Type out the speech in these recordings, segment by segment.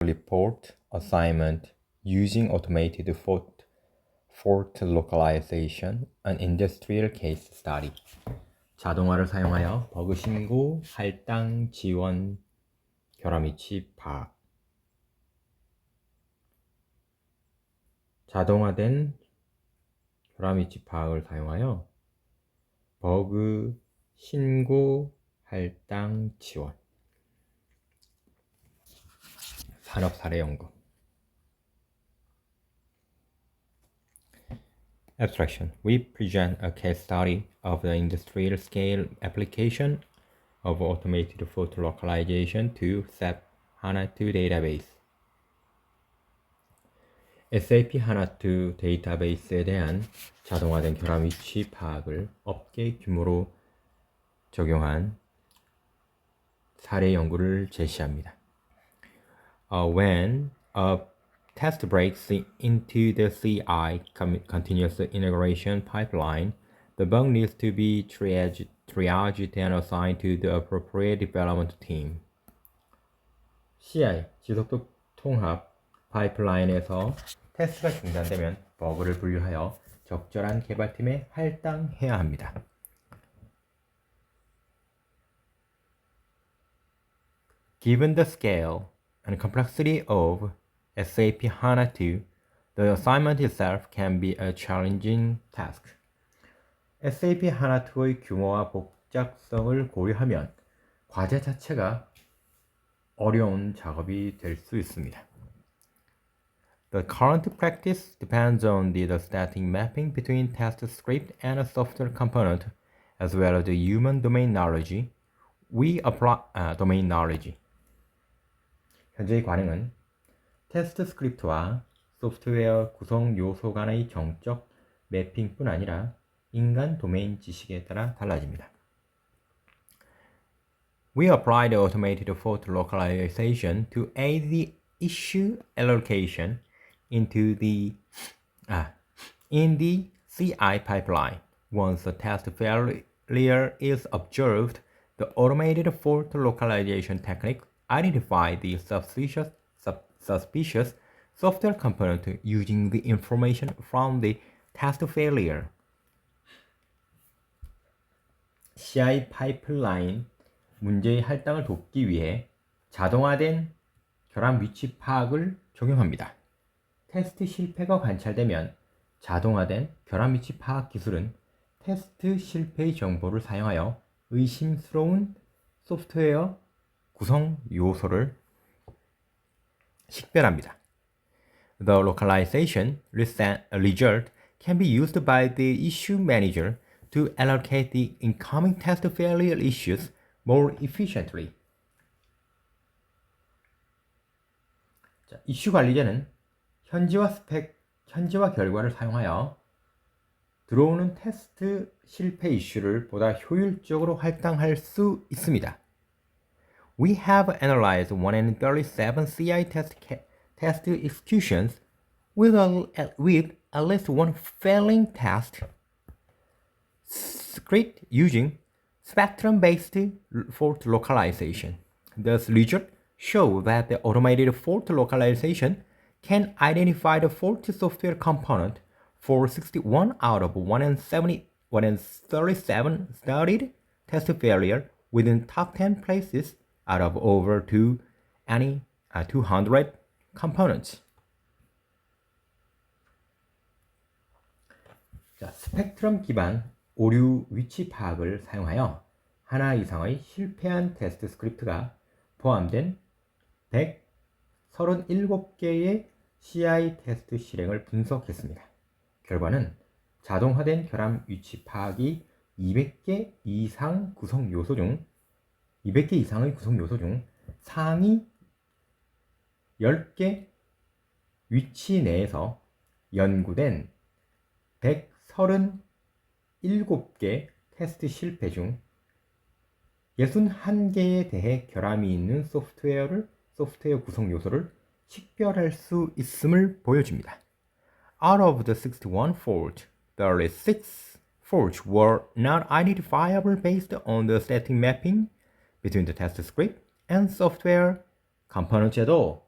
report assignment using automated fault localization, an industrial case study. 자동화를 사용하여 버그 신고, 할당, 지원, 결함 위치 파악. 자동화된 결함 위치 파악을 사용하여 버그 신고, 할당, 지원. 산업 사례 연구. Abstraction. We present a case study of the industrial scale application of automated fault localization to SAP HANA2 database. SAP HANA2 데이터베이스에 대한 자동화된 결함 위치 파악을 업계 규모로 적용한 사례 연구를 제시합니다. When a test breaks into the CI continuous integration pipeline, the bug needs to be triaged and assigned to the appropriate development team. CI, 지속도 통합 파이프라인에서 테스트가 중단되면 버그를 분류하여 적절한 개발팀에 할당해야 합니다. Given the scale and complexity of SAP HANA2, the assignment itself can be a challenging task. SAP HANA2의 규모와 복잡성을 고려하면 과제 자체가 어려운 작업이 될 수 있습니다. The current practice depends on the static mapping between test script and a software component, as well as the human domain knowledge. Domain knowledge. 현재의 관행은 테스트 스크립트와 소프트웨어 구성 요소 간의 정적 매핑뿐 아니라 인간 도메인 지식에 따라 달라집니다. We apply the automated fault localization to aid the issue allocation in the CI pipeline. Once a test failure is observed, the automated fault localization technique identifies the suspicious software component using the information from the test failure. CI 파이프라인 문제의 할당을 돕기 위해 자동화된 결함 위치 파악을 적용합니다. 테스트 실패가 관찰되면 자동화된 결함 위치 파악 기술은 테스트 실패의 정보를 사용하여 의심스러운 소프트웨어 구성 요소를 식별합니다. The localization result can be used by the issue manager to allocate the incoming test failure issues more efficiently. 자, 이슈 관리자는 현지화 결과를 사용하여 들어오는 테스트 실패 이슈를 보다 효율적으로 할당할 수 있습니다. We have analyzed 137 CI test executions with at least one failing test script using spectrum-based fault localization. Thus, results show that the automated fault localization can identify the faulty software component for 61 out of 137 studied test failure within top 10 places out of over 200 components. 자, 스펙트럼 기반 오류 위치 파악을 사용하여 하나 이상의 실패한 테스트 스크립트가 포함된 137개의 CI 테스트 실행을 분석했습니다. 결과는 자동화된 결함 위치 파악이 200개 이상의 구성 요소 중 상위 10개 위치 내에서 연구된 137개 테스트 실패 중 61개에 대해 결함이 있는 소프트웨어 구성 요소를 식별할 수 있음을 보여줍니다. Out of the 61 faults, 36 faults were not identifiable based on the static mapping between the test script and software component에도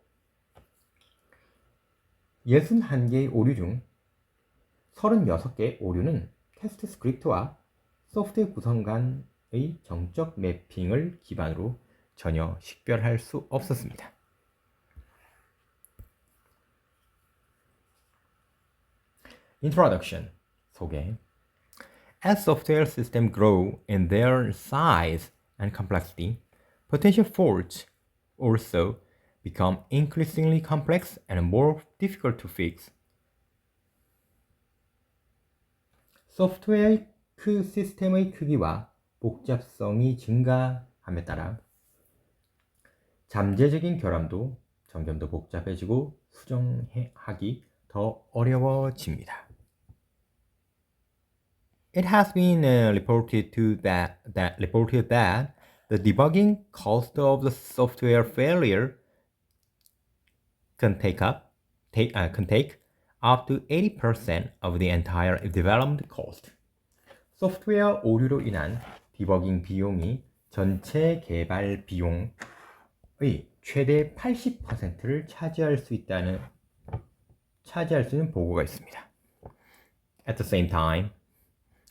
61개의 오류 중 36개의 오류는 테스트 스크립트와 소프트웨어 구성 간의 정적 매핑을 기반으로 전혀 식별할 수 없었습니다. Introduction, 소개. As software systems grow in their size and complexity, potential faults also become increasingly complex and more difficult to fix. 소프트웨어의 시스템의 크기와 복잡성이 증가함에 따라 잠재적인 결함도 점점 더 복잡해지고 수정하기 더 어려워집니다. It has been reported that the debugging cost of the software failure can take up to 80% of the entire development cost. 소프트웨어 오류로 인한 디버깅 비용이 전체 개발 비용의 최대 80%를 차지할 수 있는 보고가 있습니다. At the same time,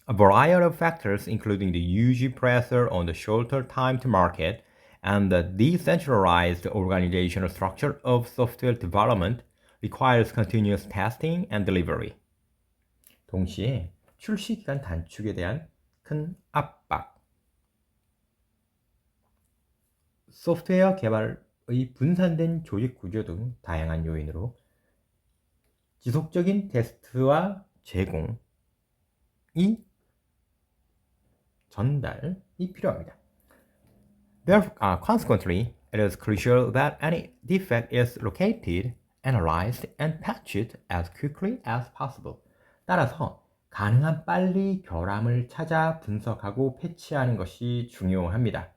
a variety of factors, including the huge pressure on the shorter time to market and the decentralized organizational structure of software development, requires continuous testing and delivery. 동시에 출시 기간 단축에 대한 큰 압박, 소프트웨어 개발의 분산된 조직 구조 등 다양한 요인으로 지속적인 테스트와 제공이 전달이 필요합니다. Consequently, it is crucial that any defect is located, analyzed, and patched as quickly as possible. 따라서 가능한 빨리 결함을 찾아 분석하고 패치하는 것이 중요합니다.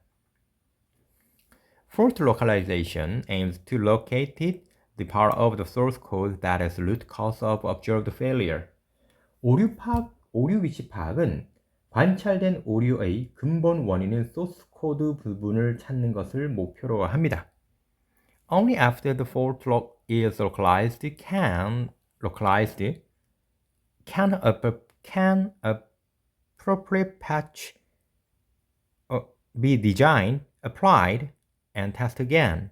Fault localization aims to locate the part of the source code that is the root cause of observed failure. 오류 위치 파악은 관찰된 오류의 근본 원인인 소스 코드 부분을 찾는 것을 목표로 합니다. Only after the fault is localized can appropriate patch be designed, applied, and test again.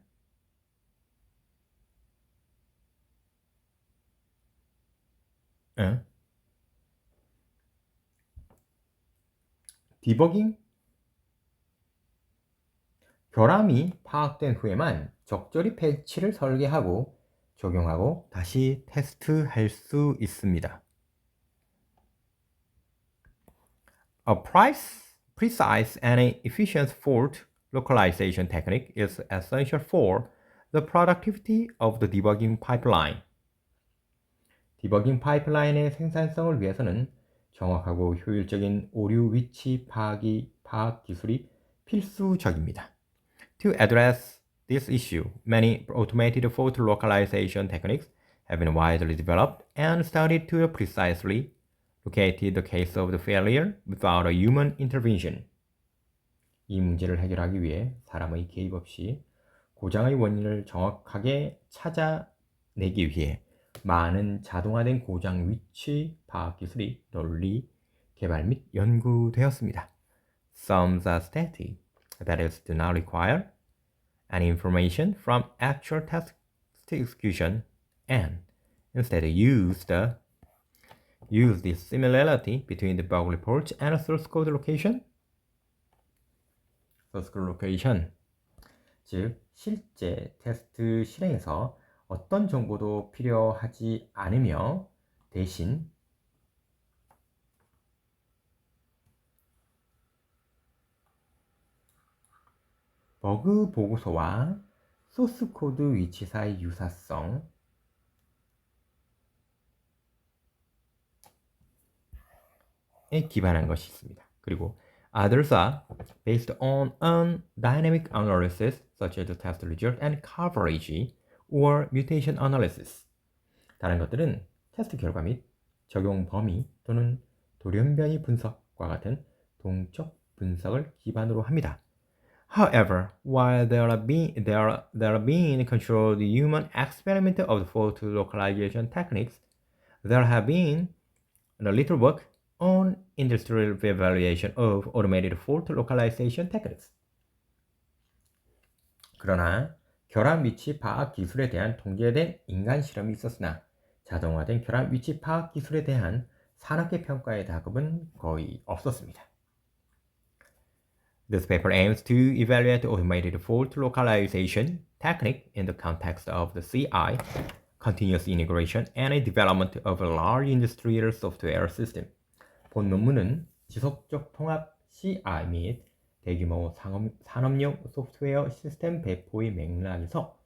디버깅? 결함이 파악된 후에만 적절히 패치를 설계하고 적용하고 다시 테스트할 수 있습니다. A precise and efficient fault localization technique is essential for the productivity of the debugging pipeline. 디버깅 파이프라인의 생산성을 위해서는 정확하고 효율적인 오류 위치 파악 기술이 필수적입니다. To address this issue, many automated fault localization techniques have been widely developed and studied to precisely locate the case of the failure without a human intervention. 이 문제를 해결하기 위해 사람의 개입 없이 고장의 원인을 정확하게 찾아내기 위해 많은 자동화된 고장 위치 파악 기술이 널리 개발 및 연구되었습니다. Some are stated that is do not require any information from actual task execution and instead use the similarity between the bug reports and source code location. source code location, 즉 실제 테스트 실행에서 어떤 정보도 필요하지 않으며 대신 버그 보고서와 소스 코드 위치 사이 유사성에 기반한 것이 있습니다. 그리고 others are based on dynamic analysis such as the test result and coverage or mutation analysis. 다른 것들은 테스트 결과 및 적용 범위 또는 돌연변이 분석과 같은 동적 분석을 기반으로 합니다. However, while there are being controlled human experiment of fault localization techniques, there have been a little work on industrial evaluation of automated fault localization techniques. 그러나 결함 위치 파악 기술에 대한 통제된 인간 실험이 있었으나 자동화된 결함 위치 파악 기술에 대한 산업계 평가의 작업은 거의 없었습니다. This paper aims to evaluate automated fault localization technique in the context of the CI, continuous integration, and a development of a large industrial software system. 본 논문은 지속적 통합 CI 및 대규모 산업용 소프트웨어 시스템 배포의 맥락에서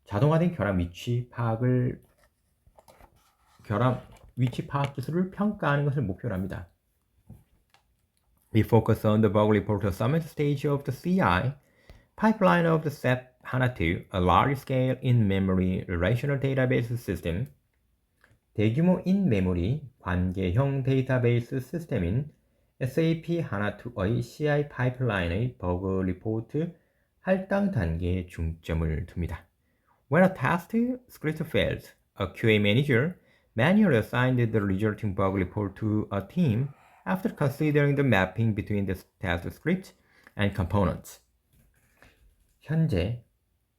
자동화된 결함 위치 파악 기술을 평가하는 것을 목표로 합니다. We focus on the bug report assignment stage of the CI pipeline of the SAP HANA2, a large-scale in-memory relational database system. 대규모 in-memory 관계형 데이터베이스 시스템인 SAP HANA2의 CI 파이프라인의 버그 리포트 할당 단계에 중점을 둡니다. When a test script fails, a QA manager manually assigned the resulting bug report to a team after considering the mapping between the test script and components. 현재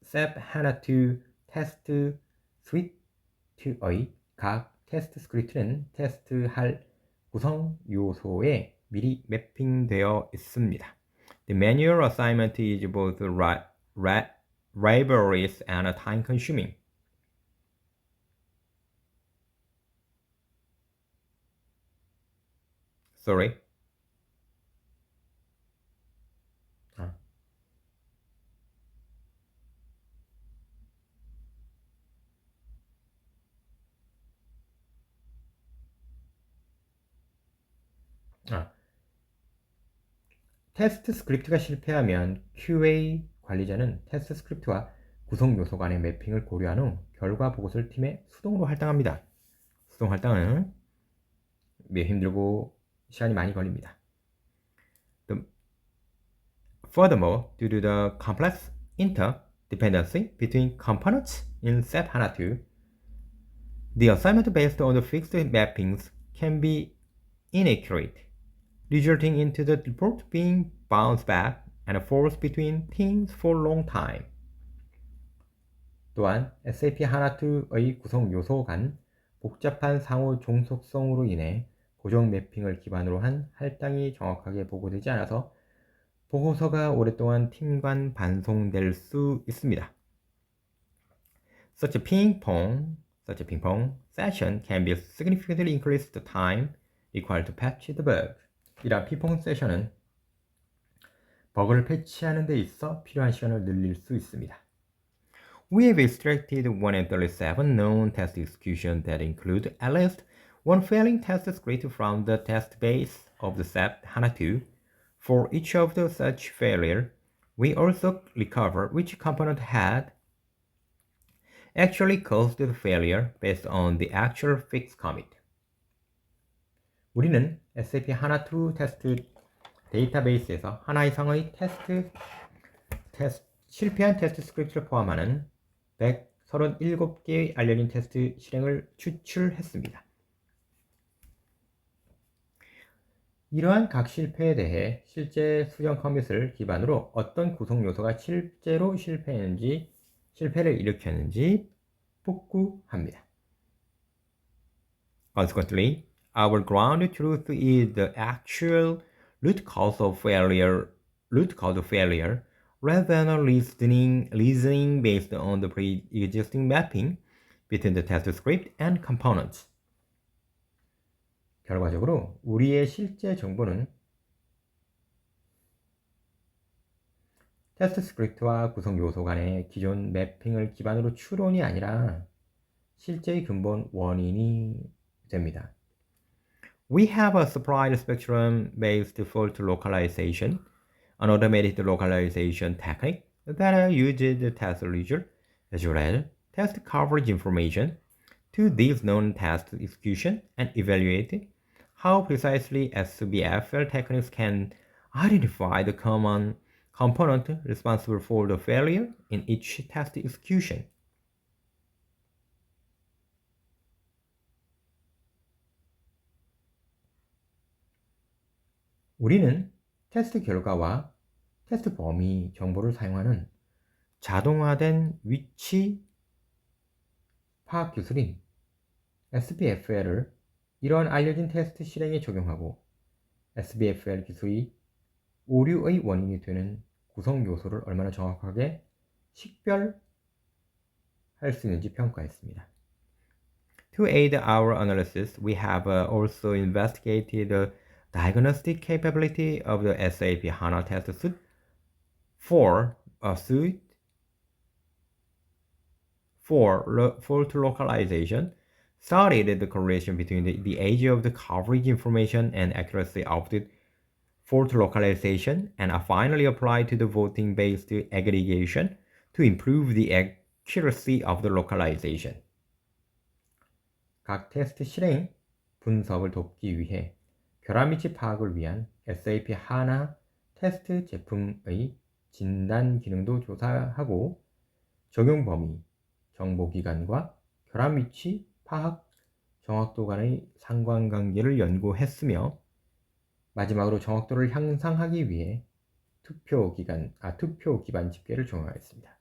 SAP HANA2 테스트 스위트의 각 테스트 스크립트는 테스트할 구성 요소에 미리 매핑되어 있습니다. The manual assignment is both laborious and time-consuming. Sorry. 테스트 스크립트가 실패하면 QA 관리자는 테스트 스크립트와 구성 요소 간의 매핑을 고려한 후 결과 보고서를 팀에 수동으로 할당합니다. 수동 할당은 매우 힘들고 시간이 많이 걸립니다. Furthermore, due to the complex interdependency between components in SAP HANA2, the assignment based on the fixed mappings can be inaccurate, resulting into the report being bounced back and forced between teams for a long time. 또한 SAP HANA2의 구성 요소 간 복잡한 상호 종속성으로 인해 고정 매핑을 기반으로 한 할당이 정확하게 보고되지 않아서 보고서가 오랫동안 팀 간 반송될 수 있습니다. Such a ping-pong session can be significantly increase the time required to patch the bug. 이러한 핑퐁 세션은 버그를 패치하는 데 있어 필요한 시간을 늘릴 수 있습니다. We have extracted 137 known test executions that include at least one failing test script from the test base of the SAP HANA2. For each of the such failure, we also recover which component had actually caused the failure based on the actual fix commit. 우리는 SAP HANA2 테스트 데이터베이스에서 하나 이상의 실패한 테스트 스크립트를 포함하는 137개의 알려진 테스트 실행을 추출했습니다. 이러한 각 실패에 대해 실제 수정 커밋을 기반으로 어떤 구성 요소가 실제로 실패를 일으켰는지 복구합니다. Consequently, our ground truth is the actual root cause of failure rather than a reasoning based on the pre-existing mapping between the test script and components. 결과적으로 우리의 실제 정보는 테스트 스크립트와 구성 요소 간의 기존 매핑을 기반으로 추론이 아니라 실제의 근본 원인이 됩니다. We have a supplied spectrum-based fault localization, an automated localization technique that uses the test result as well as test coverage information to these known test execution and evaluate how precisely SBFL techniques can identify the common component responsible for the failure in each test execution. 우리는 테스트 결과와 테스트 범위 정보를 사용하는 자동화된 위치 파악 기술인 SBFL을 이러한 알려진 테스트 실행에 적용하고 SBFL 기술이 오류의 원인이 되는 구성 요소를 얼마나 정확하게 식별할 수 있는지 평가했습니다. To aid our analysis, we have also investigated the diagnostic capability of the SAP HANA test suite for fault localization, studied the correlation between the age of the coverage information and accuracy of the fault localization, and finally applied to the voting-based aggregation to improve the accuracy of the localization. 각 테스트 실행 분석을 돕기 위해 결함 위치 파악을 위한 SAP HANA 테스트 제품의 진단 기능도 조사하고 적용 범위, 정보 기간과 결함 위치 파악 정확도 간의 상관관계를 연구했으며 마지막으로 정확도를 향상하기 위해 투표 기반 집계를 적용하였습니다.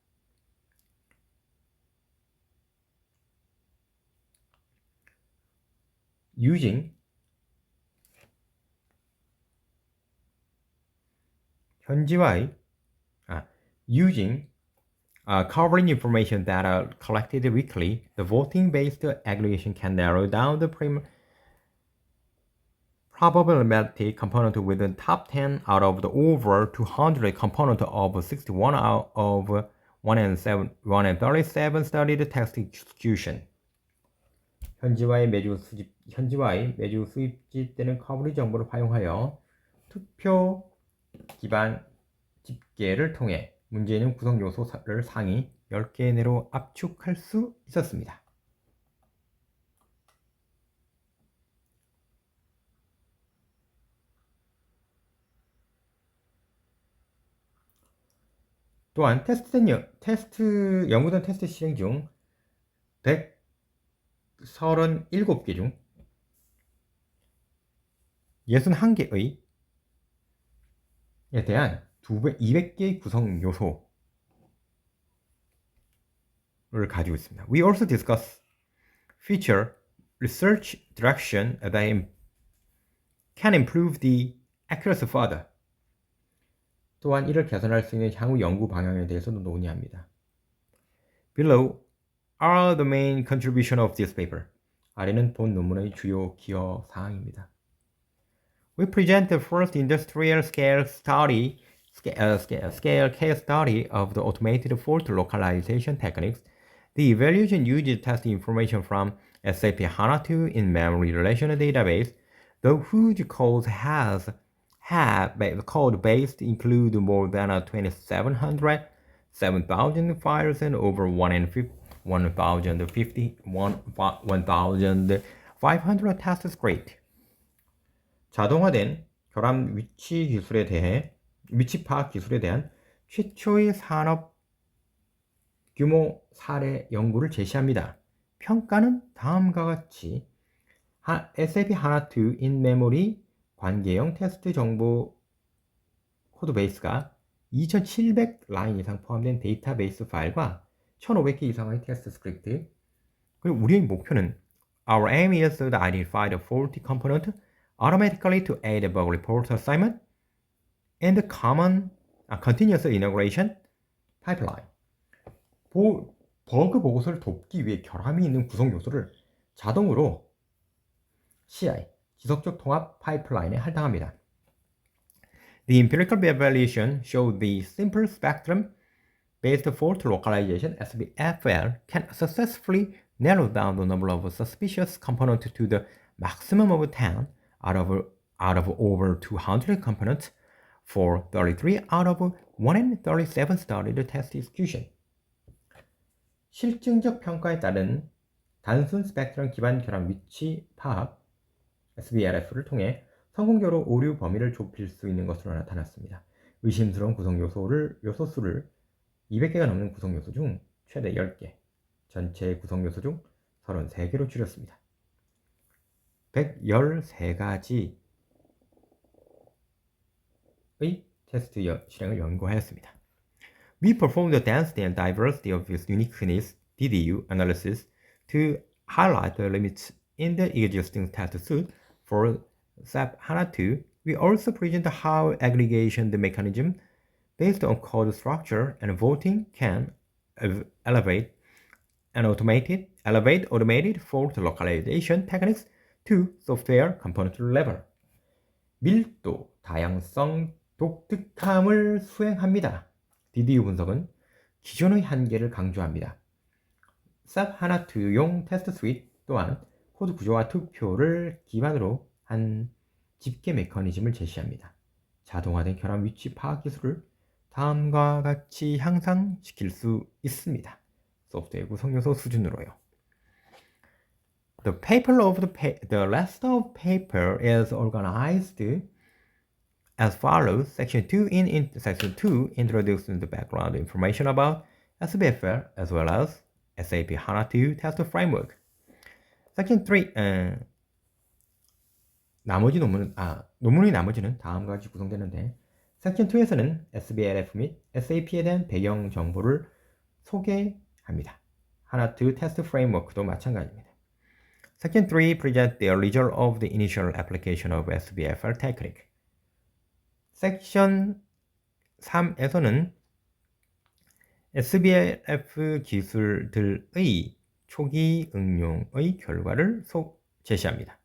Using covering information that are collected weekly, the voting-based aggregation can narrow down the probability component with the top 10 out of the over 200 component of 61 out of 137 studied test execution. 현지화의 매주 수집되는 커버리지 정보를 활용하여 투표 기반 집계를 통해 문제 있는 구성 요소를 상위 10개 내로 압축할 수 있었습니다. 또한 연구된 테스트 실행 중 137개 중 61개의 에 대한 200개의 구성 요소를 가지고 있습니다. We also discuss future research direction that can improve the accuracy further. 또한 이를 개선할 수 있는 향후 연구 방향에 대해서도 논의합니다. Below are the main contribution of this paper. 아래는 본 논문의 주요 기여 사항입니다. We present the first industrial scale case study of the automated fault localization techniques. The evaluation uses test information from SAP HANA2 in-memory relational database, whose code base include more than 2,700, 7,000 files and over 1,500 test scripts. 자동화된 결함 위치 파악 기술에 대한 최초의 산업 규모 사례 연구를 제시합니다. 평가는 다음과 같이 SAP HANA2 in-memory 관계형 테스트 정보 코드베이스가 2,700 라인 이상 포함된 데이터베이스 파일과 1,500개 이상의 테스트 스크립트. 그리고 우리의 목표는 Our aim is to identify the faulty component automatically to aid bug report assignment and the continuous integration pipeline. 버그 보고서를 돕기 위해 결함이 있는 구성 요소를 자동으로 CI, 지속적 통합 파이프라인에 할당합니다. The empirical evaluation showed the simple spectrum-based fault localization (SBFL) can successfully narrow down the number of suspicious components to the maximum of 10 out of over 200 components for 33 out of 137 studied test execution. 실증적 평가에 따른 단순 스펙트럼 기반 결함 위치 파악 SBRF를 통해 성공적으로 오류 범위를 좁힐 수 있는 것으로 나타났습니다. 의심스러운 요소 수를 200개가 넘는 구성 요소 중 최대 10개, 전체 구성 요소 중 33개로 줄였습니다. 113가지의 테스트 실행을 연구하였습니다. We performed the density and diversity of this uniqueness DDU analysis to highlight the limits in the existing test suite for SAP HANA 2. We also present how aggregation the mechanism based on code structure and voting can elevate automated fault localization techniques to software component level. 밀도, 다양성, 독특함을 수행합니다. DDU 분석은 기존의 한계를 강조합니다. SAP HANA 2용 테스트 스윗 또한 코드 구조와 투표를 기반으로 한 집계 메커니즘을 제시합니다. 자동화된 결함 위치 파악 기술을 다음과 같이 향상시킬 수 있습니다. 소프트웨어 구성 요소 수준으로요. The rest of paper is organized as follows. Section 2 Section 2 introduces the background information about SBFL as well as SAP HANA 2 test framework. Section 3 논문의 나머지는 다음과 같이 구성되는데 Section 2에서는 SBLF 및 SAP에 대한 배경 정보를 소개합니다. HANA 2 test framework도 마찬가지입니다. Section 3 presents the result of the initial application of SBFL technique. 섹션 3에서는 SBLF 기술들의 초기 응용의 결과를 제시합니다.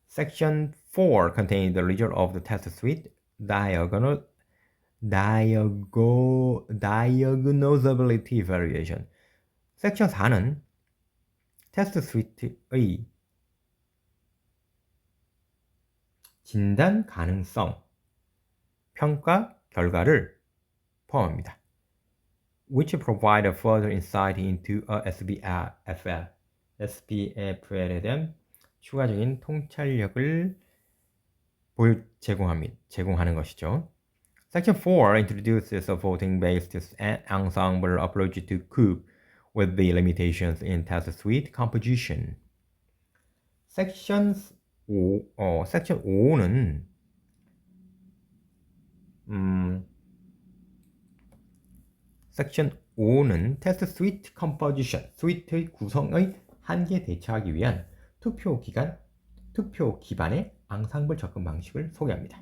Section 4 contains the result of the test suite diagnosability evaluation. 섹션 4는 테스트 스위트의 진단 가능성 평가 결과를 포함합니다. Which provide a further insight into SBFL에 대한 추가적인 통찰력을 제공하는 것이죠. Section 4 introduces a voting-based ensemble approach to cope with the limitations in test suite composition. 섹션 5는 섹션 5는 테스트 스위트 컴포지션, 스위트의 구성의 한계에 대처하기 위한 투표 기반의 앙상블 접근 방식을 소개합니다.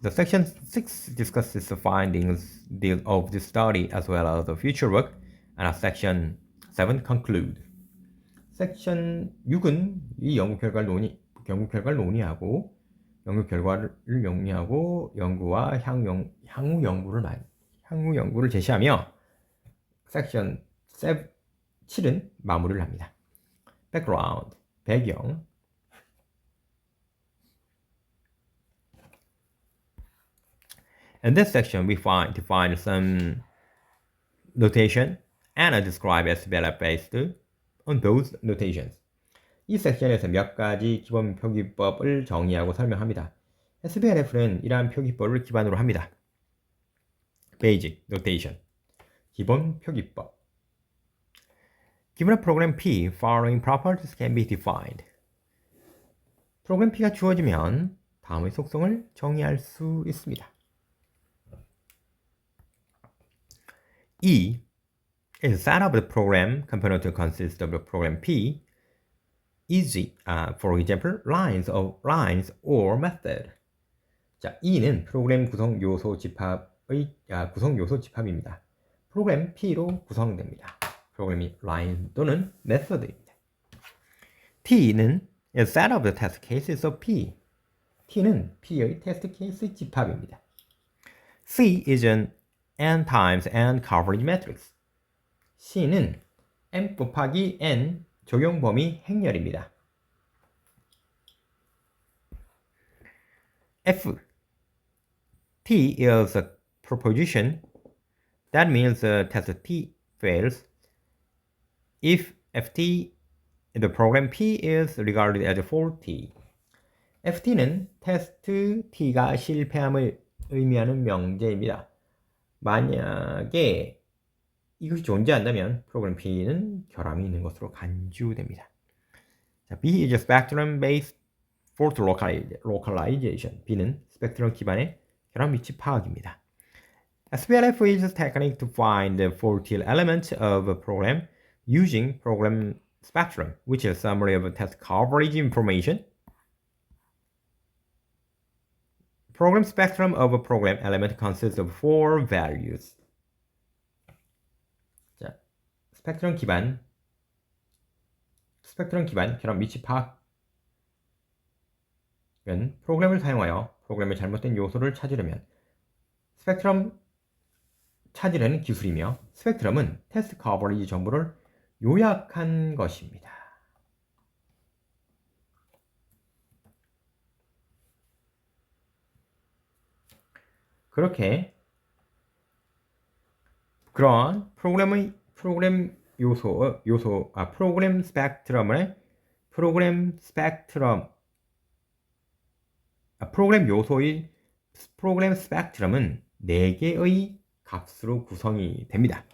The section 6 discusses the findings of the study as well as the future work, and section 7 conclude. 섹션 6은 이 연구 결과를 논의하고 연구 결과를 영리하고 연구와 향후 연구를 제시하며 섹션 7은 마무리를 합니다. Background, 배경. In this section, we define some notation and describe SBLF based on those notations. 이 섹션에서 몇 가지 기본 표기법을 정의하고 설명합니다. SBLF는 이러한 표기법을 기반으로 합니다. Basic Notation, 기본 표기법. Given a program P, following properties can be defined. 프로그램 P가 주어지면 다음의 속성을 정의할 수 있습니다. E is a set of the program component to consist of the program P. Easy, for example, lines or method. 자, E는 프로그램 구성 요소 집합입니다. 프로그램 P로 구성됩니다. 프로그램이 line 또는 method입니다. T는 a set of the test cases of P. T는 P의 테스트 케이스 집합입니다. C is an n times n coverage matrix. C는 n 곱하기 n 적용 범위 행렬입니다. F. T is a proposition. That means the test T fails if FT, the program P is regarded as faulty. FT는 테스트 T가 실패함을 의미하는 명제입니다. 만약에 이것이 존재한다면 프로그램 P는 결함이 있는 것으로 간주됩니다. 자, B is a spectrum-based fault localization. B는 스펙트럼 기반의 결함 위치 파악입니다. SPLF is a technique to find the faulty elements of a program using program spectrum, which is a summary of test coverage information. Program spectrum of a program element consists of 4 values. 자, 스펙트럼 기반 결함 위치 파악은 프로그램을 사용하여 프로그램의 잘못된 요소를 찾으려면 스펙트럼 찾으려는 기술이며, 스펙트럼은 테스트 커버리지 정보를 요약한 것입니다. 그렇게 그런 프로그램 스펙트럼은 4개의 값으로 구성이 됩니다.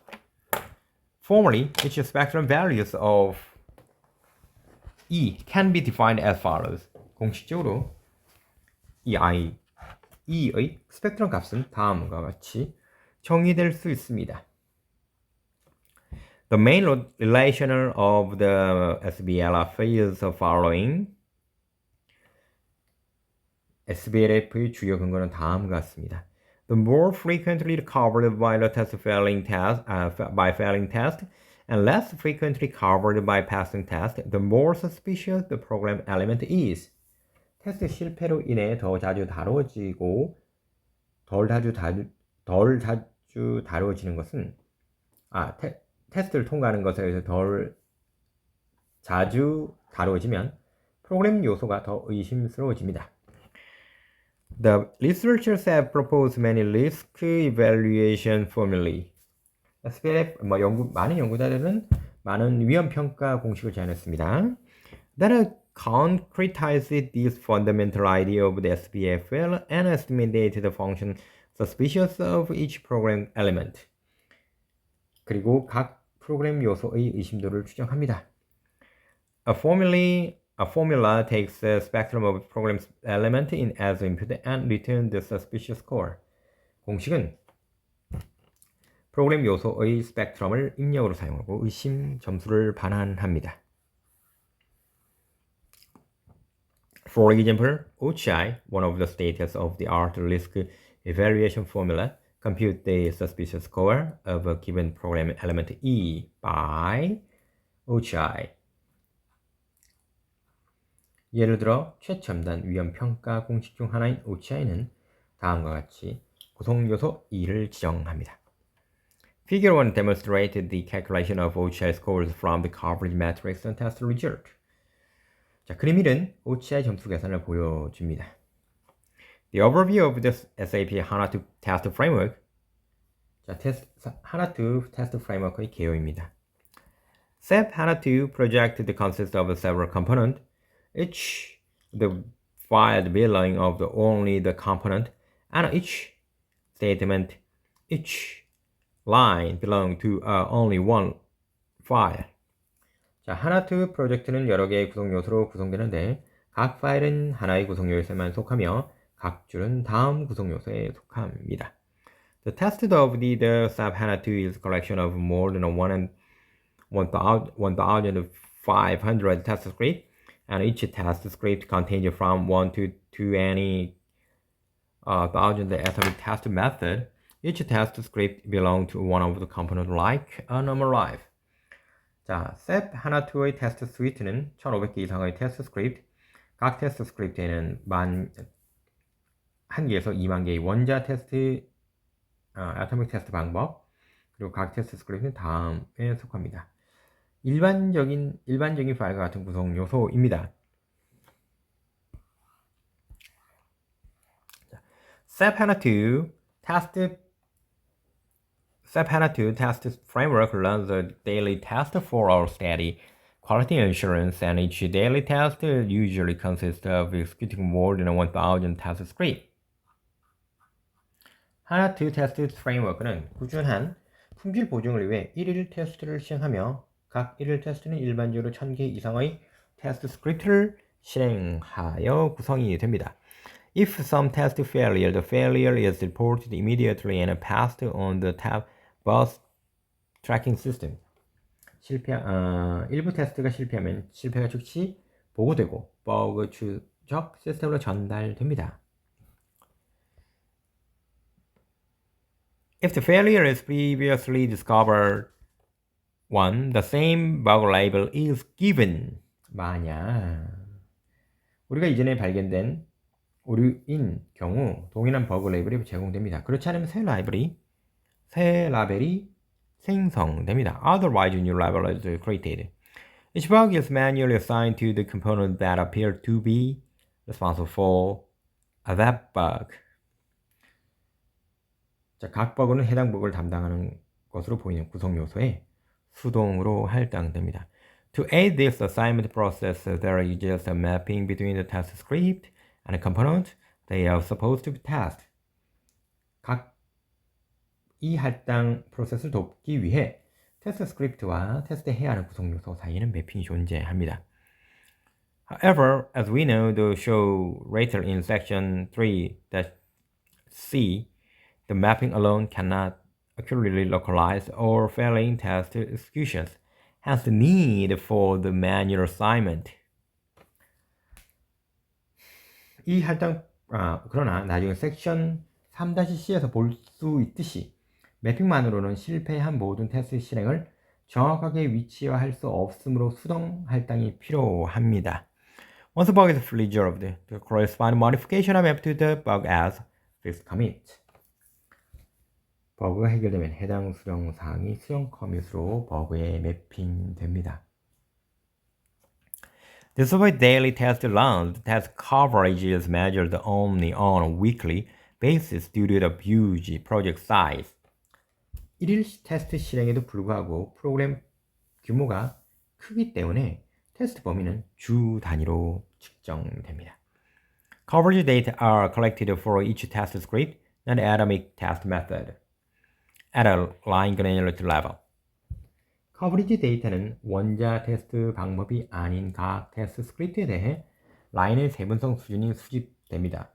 Formally, each spectrum values of E can be defined as follows. 공식적으로 E의 스펙트럼 값은 다음과 같이 정의될 수 있습니다. The main relation of the SBLF is the following. SBLF의 주요 근거는 다음과 같습니다. The more frequently covered by the failing test, and less frequently covered by passing test, the more suspicious the program element is. 테스트 실패로 인해 더 자주 다루어지고 덜 자주 다루어지는 것은 테스트를 통과하는 것에 의해서 덜 자주 다루어지면 프로그램 요소가 더 의심스러워집니다. The researchers have proposed many risk evaluation formulae. SPLF 많은 연구자들은 많은 위험 평가 공식을 제안했습니다. That concretize this fundamental idea of the SPFL and estimate the function suspicious of each program element. 그리고 각 프로그램 요소의 의심도를 추정합니다. A formula takes the spectrum of program element in as input and returns the suspicious score. 공식은 프로그램 요소의 스펙트럼을 입력으로 사용하고 의심 점수를 반환합니다. For example, OCI, one of the state-of-the-art risk evaluation formula, compute the suspicious score of a given program element E by OCI. 예를 들어 최첨단 위험 평가 공식 중 하나인 OCI는 다음과 같이 구성 요소 E를 지정합니다. Figure 1 demonstrated the calculation of OCI scores from the coverage matrix and test result. 자, 그림 1은 OCI 점수 계산을 보여줍니다. The overview of the SAP HANA2 Test Framework. 자, HANA2 Test Framework의 개요입니다. SAP HANA2 project consists of several components, each the file belonging of only the component, and each statement, each line belong to only one file. 자, HANA2 프로젝트는 여러 개의 구성 요소로 구성되는데 각 파일은 하나의 구성 요소에만 속하며 각 줄은 다음 구성 요소에 속합니다. The test of the SAP HANA2 is a collection of more than 1,500 test scripts, and each test script contains from 1 to 20 thousand atomic test method. Each test script belongs to one of the components like a normal life. 자, SAP HANA2의 테스트 스위트는 1500개 이상의 테스트 스크립트, 각 테스트 스크립트에는 1개에서 2만 개의 원자 테스트, 아토믹 테스트 방법, 그리고 각 테스트 스크립트는 다음에 속합니다. 일반적인 파일과 같은 구성 요소입니다. SAP HANA2 test framework runs a daily test for our steady quality assurance, and each daily test usually consists of executing more than 1,000 test scripts. 하나2 테스트 프레임워크는 꾸준한 품질 보증을 위해 1일 테스트를 시행하며 각 1일 테스트는 일반적으로 1000개 이상의 테스트 스크립트를 실행하여 구성이 됩니다. If some test failure, the failure is reported immediately and passed on the tab bus tracking system. 일부 테스트가 실패하면 실패가 즉시 보고되고 버그 추적 시스템으로 전달됩니다. If the failure is previously discovered, the same bug label is given. 만약 우리가 이전에 발견된 오류인 경우 동일한 버그 레벨이 제공됩니다. 그렇지 않으면 새 라벨이 생성됩니다. Otherwise, new label is created. Each bug is manually assigned to the component that appear to be responsible for that bug. 자, 각 버그는 해당 버그를 담당하는 것으로 보이는 구성 요소에 수동으로 할당됩니다. To aid this assignment process, there is just a mapping between the test script and the component they are supposed to test. 각 이 할당 프로세스를 돕기 위해 테스트 스크립트와 테스트해야 하는 구성 요소 사이에는 매핑이 존재합니다. However, as we know, the show later in section 3-C, the mapping alone cannot accurately localize or failing test executions, hence the need for the manual assignment. 이 할당, 그러나 나중에 섹션 3-C에서 볼 수 있듯이 매핑만으로는 실패한 모든 테스트 실행을 정확하게 위치화할 수 없으므로 수동 할당이 필요합니다. Once a bug is resolved, the corresponding modification are mapped to the bug as fixed commit. 버그가 해결되면 해당 수정 사항이 수정 커밋으로 버그에 매핑됩니다. This way, daily test runs, test coverage is measured only on a weekly basis due to the huge project size. 1일 테스트 실행에도 불구하고 프로그램 규모가 크기 때문에 테스트 범위는 주 단위로 측정됩니다. Coverage data are collected for each test script and atomic test method at a line granularity level. 커버리지 데이터는 원자 테스트 방법이 아닌 각 테스트 스크립트에 대해 라인의 세분성 수준이 수집됩니다.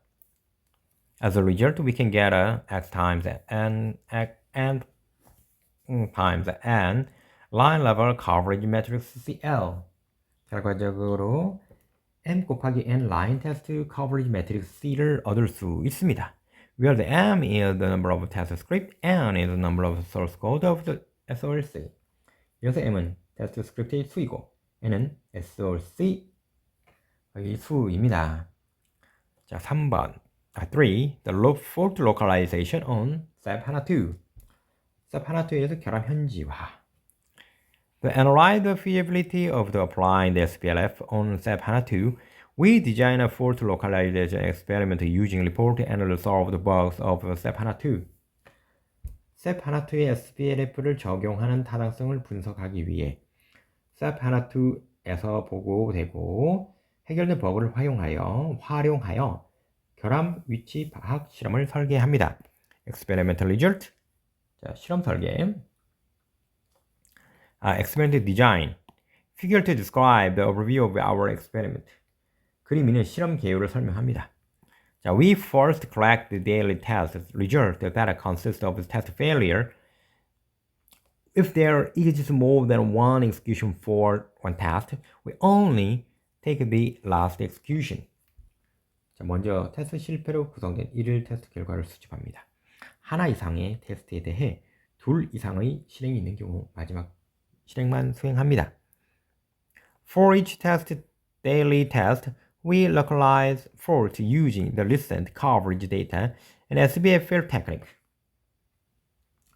As a result, we can get a x times n times n line level coverage matrix CL. 결과적으로 m 곱하기 n 라인 테스트 coverage matrix C를 얻을 수 있습니다. Where the m is the number of test script, n is the number of source code of the SOLC. 여기서 m은 테스트 스크립트의 수이고 n은 SOLC의 수입니다. 자, 3번. 3. The fault localization on SAP HANA2. SAP HANA2에서 결함 현지화. To analyze the feasibility of the applying the SPLF on SAP HANA2, we design a fault localization experiment using report and resolved bugs of SAP HANA2. SAP HANA2의 SPLF를 적용하는 타당성을 분석하기 위해 SAP HANA2에서 보고되고 해결된 버그를 활용하여 결함 위치 파악 실험을 설계합니다. Experimental result. 자, 실험 설계. Experiment design. Figure to describe the overview of our experiment. 그림이는 실험 개요를 설명합니다. 자, we first collect the daily test result that consists of test failure. If there exists more than one execution for one test, we only take the last execution. 자, 먼저 테스트 실패로 구성된 1일 테스트 결과를 수집합니다. 하나 이상의 테스트에 대해 둘 이상의 실행이 있는 경우 마지막 실행만 수행합니다. For each daily test, we localize faults using the recent coverage data and SPLF field technique.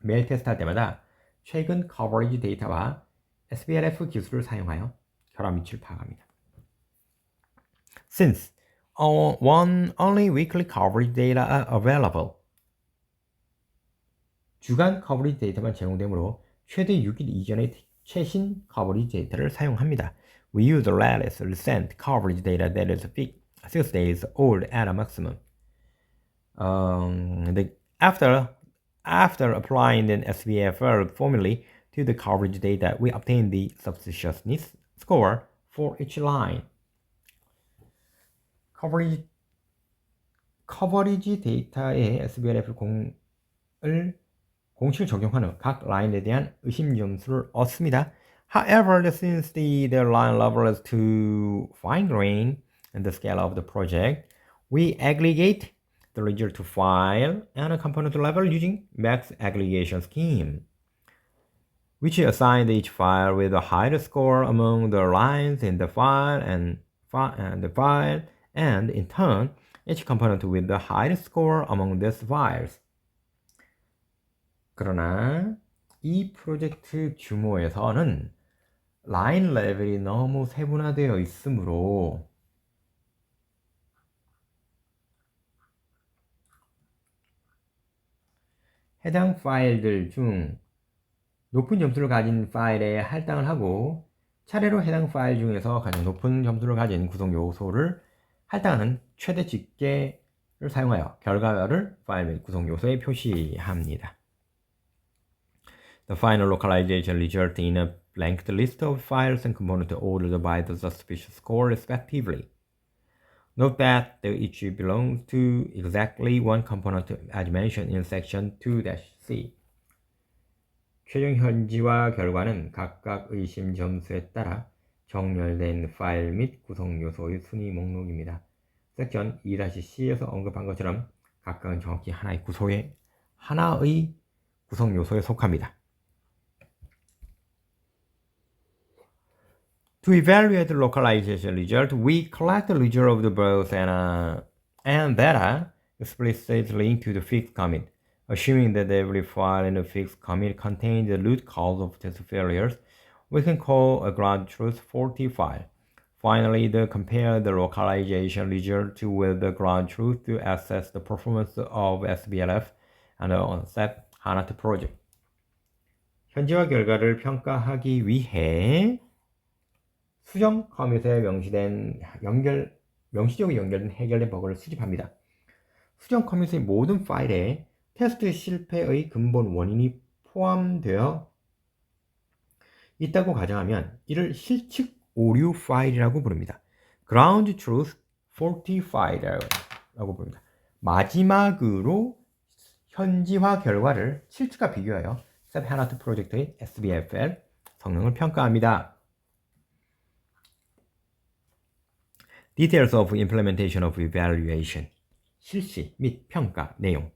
매일 테스트할 때마다 최근 coverage 데이터와 SPLF 기술을 사용하여 결함 위치를 파악합니다. Since only weekly coverage data are available. 주간 커버리지 데이터만 제공되므로 최대 6일 이전의 최신 커버리지 데이터를 사용합니다. We use the latest recent coverage data that is 6 days old at a maximum. The After applying the SBFL formula to the coverage data, we obtain the suspiciousness score for each line. 커버리지 데이터에 SBRF 공식을 적용한 후 각 라인에 대한 의심 점수를 얻습니다. However, since the line level is too fine-grained in the scale of the project, we aggregate the result to file and a component level using max aggregation scheme, which assigns each file with the highest score among the lines in the file and in turn each component with the highest score among these files. 그러나 이 프로젝트 규모에서는 라인 레벨이 너무 세분화되어 있으므로 해당 파일들 중 높은 점수를 가진 파일에 할당을 하고 차례로 해당 파일 중에서 가장 높은 점수를 가진 구성 요소를 할당하는 최대 집계를 사용하여 결과를 파일 및 구성 요소에 표시합니다. The final localization results in a blanked list of files and components ordered by the suspicious score respectively. Note that each belongs to exactly one component as mentioned in section 2-C. 최종 현지화 결과는 각각 의심 점수에 따라 정렬된 파일 및 구성 요소의 순위 목록입니다. 섹션 2-C에서 언급한 것처럼 각각은 정확히 하나의 구성 요소에 속합니다. To evaluate the localization result, we collect the result of the both and data explicitly linked to the fixed commit. Assuming that every file in the fixed commit contains the root cause of test failures, we can call a ground truth faulty file. Finally, compare the localization result with the ground truth to assess the performance of SBLF and the SAP HANA project. 현지화 결과를 평가하기 위해 수정 커밋에 명시적으로 연결된 해결된 버그를 수집합니다. 수정 커밋의 모든 파일에 테스트 실패의 근본 원인이 포함되어 있다고 가정하면 이를 실측 오류 파일이라고 부릅니다. Ground Truth Faulty File이라고 부릅니다. 마지막으로 현지화 결과를 실측과 비교하여 SAP HANA 프로젝트의 SBFL 성능을 평가합니다. Details of implementation of evaluation. 실시 및 평가 내용.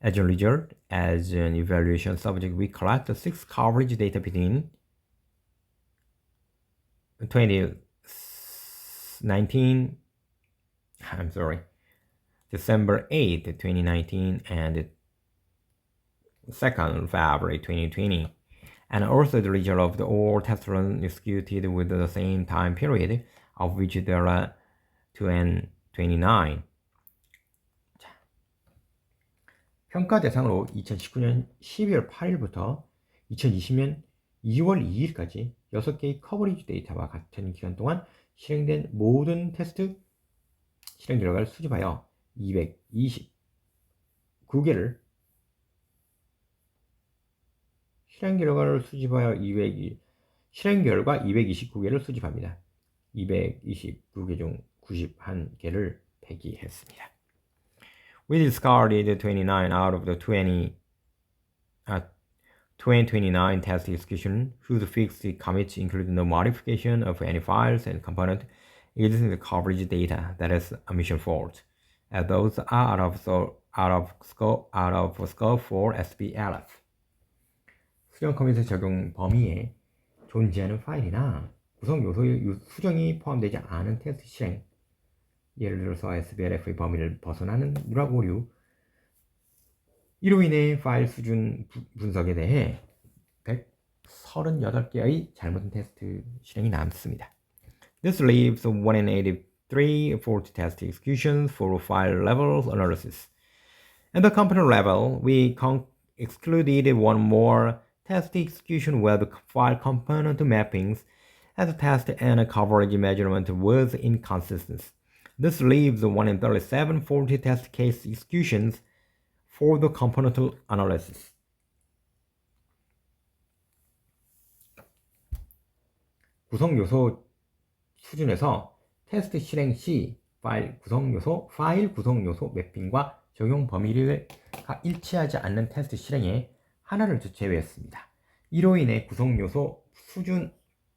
As a result, as an evaluation subject, we collect 6 coverage data between December 8, 2019 and 2nd February 2020, and also the result of all test runs executed with the same time period, of which there are 229. 평가 대상으로 2019년 12월 8일부터 2020년 2월 2일까지 6개의 커버리지 데이터와 같은 기간 동안 실행된 모든 테스트 실행 결과를 수집하여 229개를 실행 결과 229개를 수집합니다. 229개 중 91개를 폐기했습니다. We discarded 29 out of the 29 test execution whose fixed commits include no modification of any files and component using the coverage data, that is omission fault, as those are out of scope for SBLF. 수정 커밋의 적용 범위에 존재하는 파일이나 구성 요소의 수정이 포함되지 않은 테스트 실행, 예를 들어서 SBLF의 범위를 벗어나는 누락 오류, 이로 인해 파일 수준 분석에 대해 138개의 잘못된 테스트 실행이 남습니다. This leaves 183 fault test executions for file level analysis. At the component level, we excluded one more test execution where the file component mappings as a test and a coverage measurement was inconsistent. This leaves 137 faulty test case executions for the component analysis. 구성 요소 수준에서 테스트 실행 시 파일 구성 요소 매핑과 적용 범위가 일치하지 않는 테스트 실행에 하나를 제외했습니다. 이로 인해 구성 요소 수준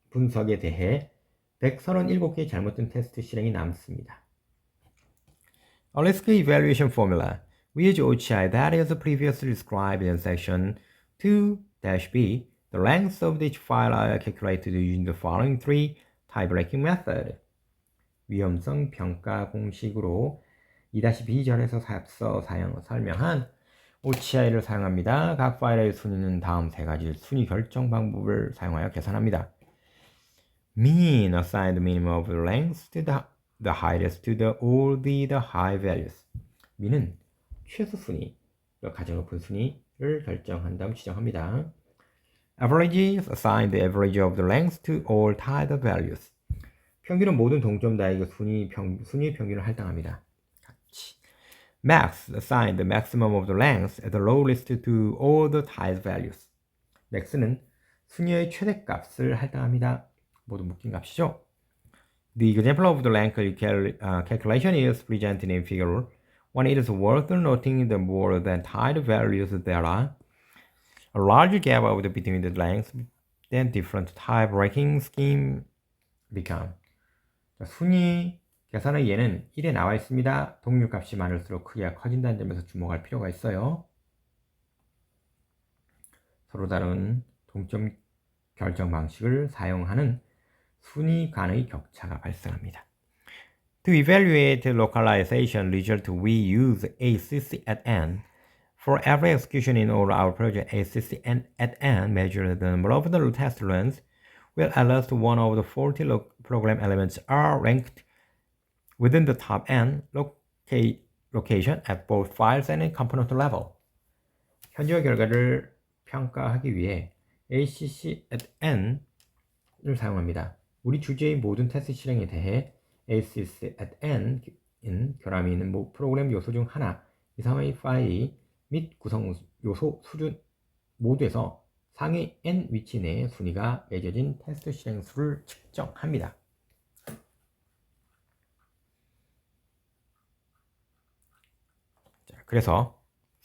분석에 대해 137개의 잘못된 테스트 실행이 남습니다. A risk evaluation formula. We use OCI that is previously described in section 2-B. The lengths of each file are calculated using the following three tie-breaking method. 위험성 평가 공식으로 2-B 절에서 앞서 설명한 OCI를 사용합니다. 각 파일의 순위는 다음 세 가지 순위 결정 방법을 사용하여 계산합니다. Mean assign the minimum of the lengths to the highest to all the high values. mean은 최소 순위, 가장 높은 순위를 결정한 다음 지정합니다. Averages assign the average of the lengths to all tied values. 평균은 모든 동점 다이의 순위의 평균을 할당합니다. Max assign the maximum of the lengths at the lowest to all the tied values. max는 순위의 최대값을 할당합니다. 모두 묶인 값이죠. The example of the length calculation is presented in figure 1. It is worth noting the more than tied values there are a larger gap between the lengths than different tie breaking scheme become. 순위 계산의 예는 1에 나와 있습니다. 동률값이 많을수록 크기가 커진다는 점에서 주목할 필요가 있어요. 서로 다른 동점 결정 방식을 사용하는 순위 간의 격차가 발생합니다. To evaluate localization result, we use ACC at n. For every execution in all our project, ACC at n measures the number of the test runs, where at least one of the 40 program elements are ranked within the top n location at both files and component level. 현재의 결과를 평가하기 위해 ACC at n을 사용합니다. 우리 주제의 모든 테스트 실행에 대해 ACC at n인 결함이 있는 프로그램 요소 중 하나 이상의 파일 및 구성 요소 수준 모두에서 상위 n 위치 내에 순위가 매겨진 테스트 실행 수를 측정합니다. 자, 그래서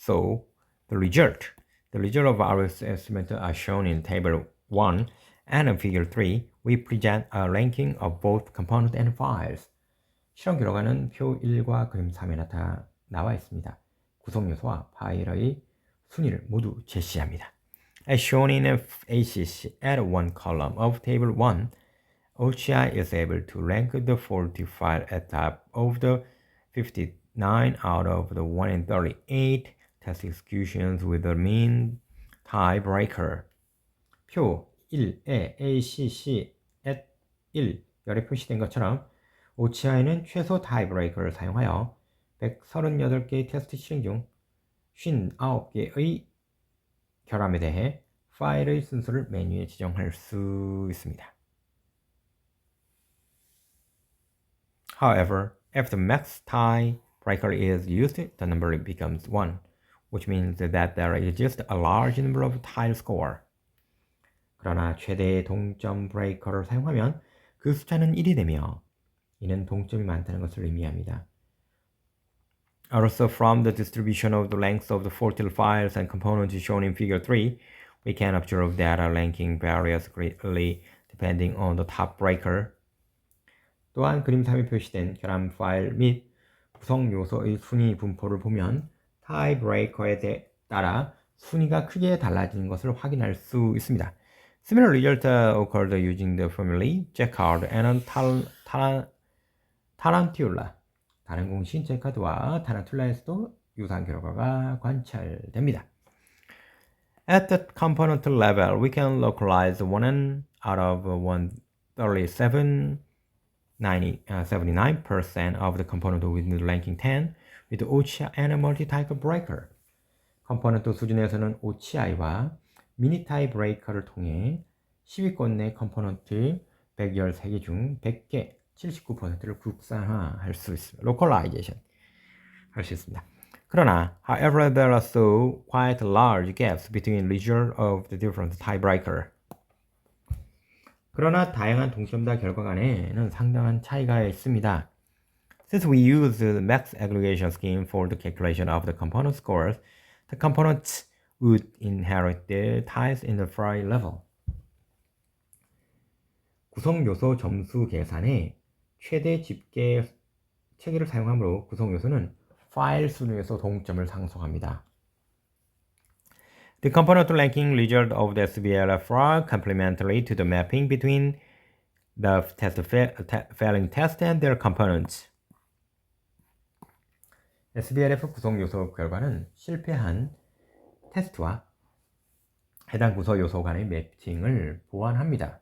the result of our estimate are shown in table 1 and in figure 3. We present a ranking of both components and files. 실험 결과는 표 1과 그림 3에 나와 있습니다. 구성 요소와 파일의 순위를 모두 제시합니다. As shown in ACC at one column of table 1, OCI is able to rank the 40 file at top of the 59 out of the 138 test executions with a mean tiebreaker. 표 1에 ACC at 1 열에 표시된 것처럼 OCI는 최소 타이브레이커를 사용하여 138개의 테스트 실행 중 59개의 결함에 대해 파일의 순서를 메뉴에 지정할 수 있습니다. However, if the max tiebreaker is used, the number becomes 1, which means that there is just a large number of tie score. 그러나 최대의 동점 브레이커를 사용하면 그 숫자는 1이 되며 이는 동점이 많다는 것을 의미합니다. Also, from the distribution of the lengths of the 40 files and components shown in figure 3, we can observe that our ranking varies greatly depending on the top breaker. 또한 그림 3에 표시된 결함 파일 및 구성 요소의 순위 분포를 보면 타이 브레이커에 따라 순위가 크게 달라지는 것을 확인할 수 있습니다. Similar results occurred using the formulae Jacquard and Tarantula. 다른 공식인 제카드와 타란툴라에서도 유사한 결과가 관찰됩니다. At the component level, we can localize 1 out of 137 79% of the component with the ranking 10 with OCI and a multi-type breaker. 컴포넌트 수준에서는 OCI와 미니 타입 브레이커를 통해 10위권 내 컴포넌트 113개 중 100개 79%를 국산화할 수 있습니다. 로컬라이제이션 할 수 있습니다. 그러나, however, there are so quite large gaps between results of the different tiebreaker. 그러나 다양한 동시험자 결과 간에는 상당한 차이가 있습니다. Since we use the max aggregation scheme for the calculation of the component scores, the components would inherit the ties in the file level. 구성 요소 점수 계산에 최대 집계 체계를 사용하므로 구성 요소는 파일 순위에서 동점을 상속합니다. The component ranking result of the SBLF are complementary to the mapping between the failing test and their components. SBLF 구성 요소 결과는 실패한 테스트와 해당 구성 요소 간의 매칭을 보완합니다.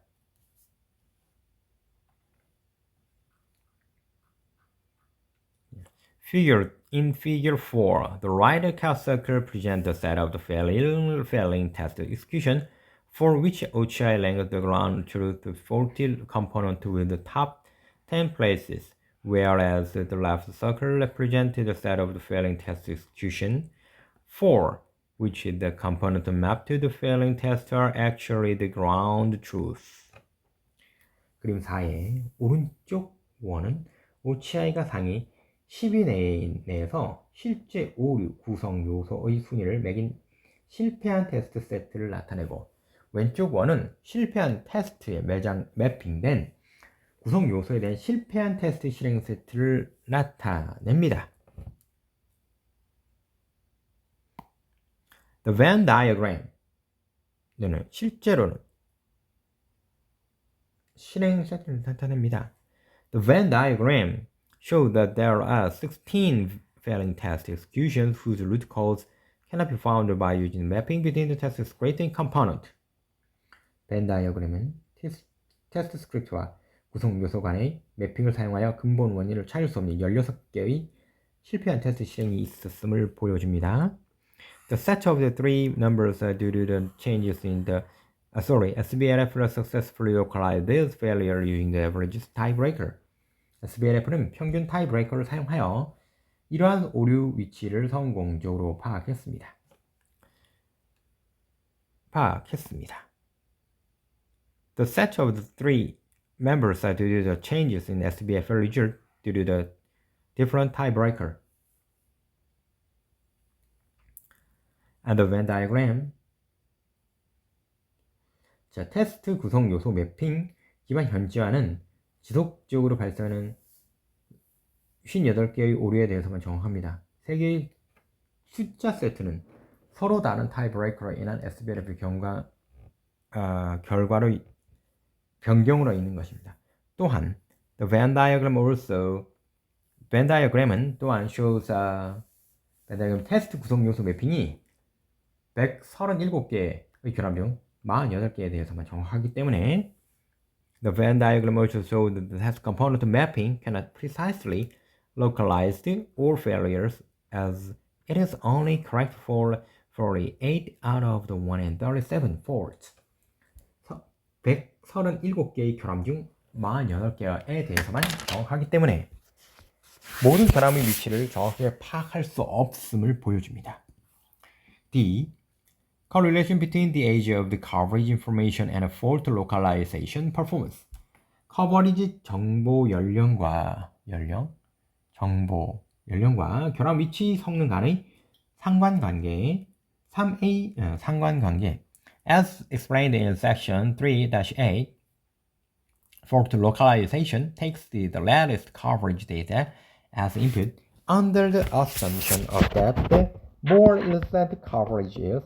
In figure 4, the right cut circle presents the set of the failing test execution for which OCI ranked the ground truth faulty component with the top 10 places, whereas the left circle represents the set of the failing test execution for which the component mapped to the failing test are actually the ground truth. 그림 4의 오른쪽 원은 OCI가 상위 10위 내에서 실제 오류 구성 요소의 순위를 매긴 실패한 테스트 세트를 나타내고, 왼쪽 원은 실패한 테스트에 매핑된 구성 요소에 대한 실패한 테스트 실행 세트를 나타냅니다. The Venn diagram는 실제로는 실행 세트를 나타냅니다. The Venn diagram shows that there are 16 failing test executions whose root cause cannot be found by using mapping between the test script and component. 벤 다이어그램은 테스트 스크립트와 구성 요소 간의 매핑을 사용하여 근본 원인을 찾을 수 없는 16개의 실패한 테스트 실행이 있었음을 보여줍니다. The set of the three numbers due to the changes in the SBLF successfully localized this failure using the average tiebreaker. SBLF는 평균 타이브레이커를 사용하여 이러한 오류 위치를 성공적으로 파악했습니다. The set of the three members due to the changes in SBLF result due to the different tiebreaker. And the Venn diagram. 자, 테스트 구성 요소 매핑 기반 현지화는 지속적으로 발생하는 58개의 오류에 대해서만 정확합니다. 3개의 숫자 세트는 서로 다른 타이브레이커로 인한 SBLF 결과로 변경으로 있는 것입니다. 또한 the Venn diagram은 또한 shows Venn diagram 테스트 구성 요소 매핑이 137개의 결합 중 48개에 대해서만 정확하기 때문에 the Venn diagram also shows that the test component mapping cannot precisely localize all failures, as it is only correct for 48 out of the 137 faults. 137개의 결함 중 48개에 대해서만 정확하기 때문에 모든 결함의 위치를 정확하게 파악할 수 없음을 보여줍니다. D. Correlation between the age of the coverage information and fault localization performance. 커버리지 정보 연령과 결함 위치 성능 간의 상관관계 as explained in section 3-8, fault localization takes the latest coverage data as input under the assumption of that the more recent coverage is,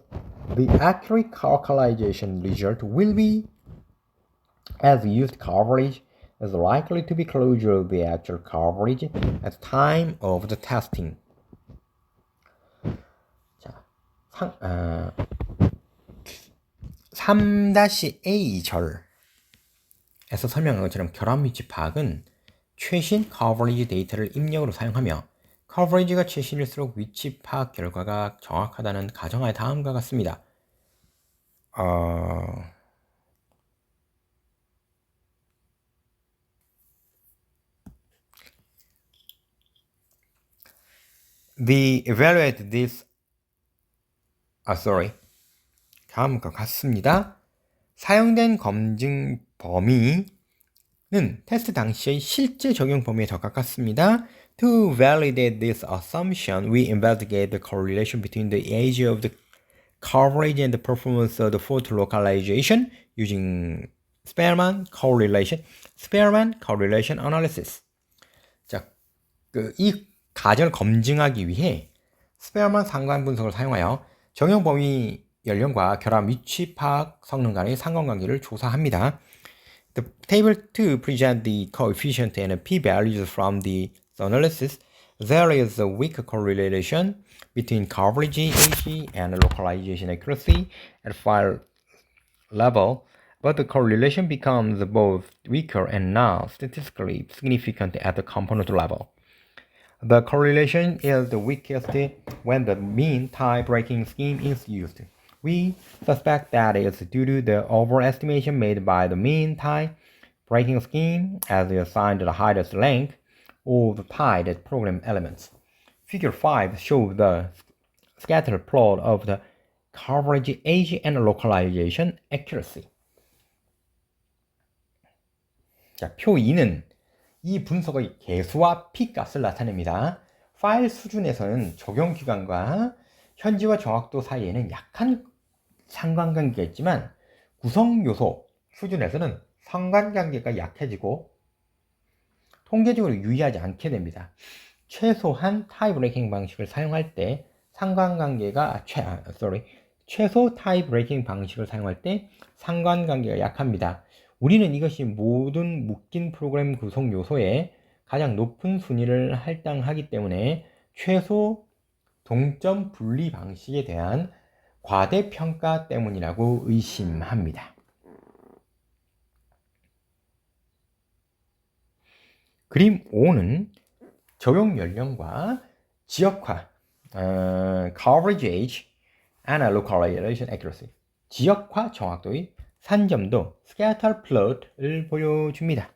the accurate localization result will be as used coverage is likely to be closer to the actual coverage at the time of the testing. 자, 3-A 절에서 설명한 것처럼 결함 위치 파악은 최신 커버리지 데이터를 입력으로 사용하며 커버리지가 최신일수록 위치 파악 결과가 정확하다는 가정하에 다음과 같습니다. We evaluate this. 다음과 같습니다. 사용된 검증 범위는 테스트 당시의 실제 적용 범위에 더 가깝습니다. To validate this assumption, we investigate the correlation between the age of the coverage and the performance of the fault localization using Spearman correlation analysis. 자, 이 가정을 검증하기 위해 스페어만 상관 분석을 사용하여 적용 범위 연령과 결합 위치 파악 성능 간의 상관관계를 조사합니다. The table 2 presents the coefficient and p-values from the analysis. There is a weak correlation between coverage age and localization accuracy at file level, but the correlation becomes both weaker and not statistically significant at the component level. The correlation is the weakest when the mean tie-breaking scheme is used. We suspect that it's due to the overestimation made by the mean tie-breaking scheme as it assigned the highest length of the tied program elements. Figure 5 shows the scatter plot of the coverage age and localization accuracy. 자, 표 2는 이 분석의 개수와 P값을 나타냅니다. 파일 수준에서는 적용 기간과 현지와 정확도 사이에는 약한 상관관계가 있지만 구성 요소 수준에서는 상관관계가 약해지고 통계적으로 유의하지 않게 됩니다. 최소한 타이브레이킹 방식을 사용할 때 최소 타이브레이킹 방식을 사용할 때 상관관계가 약합니다. 우리는 이것이 모든 묶인 프로그램 구성 요소의 가장 높은 순위를 할당하기 때문에 최소 동점 분리 방식에 대한 과대평가 때문이라고 의심합니다. 그림 5는 적용 연령과 지역화, coverage age and localization accuracy, 지역화 정확도의 산점도 scatter plot을 보여줍니다.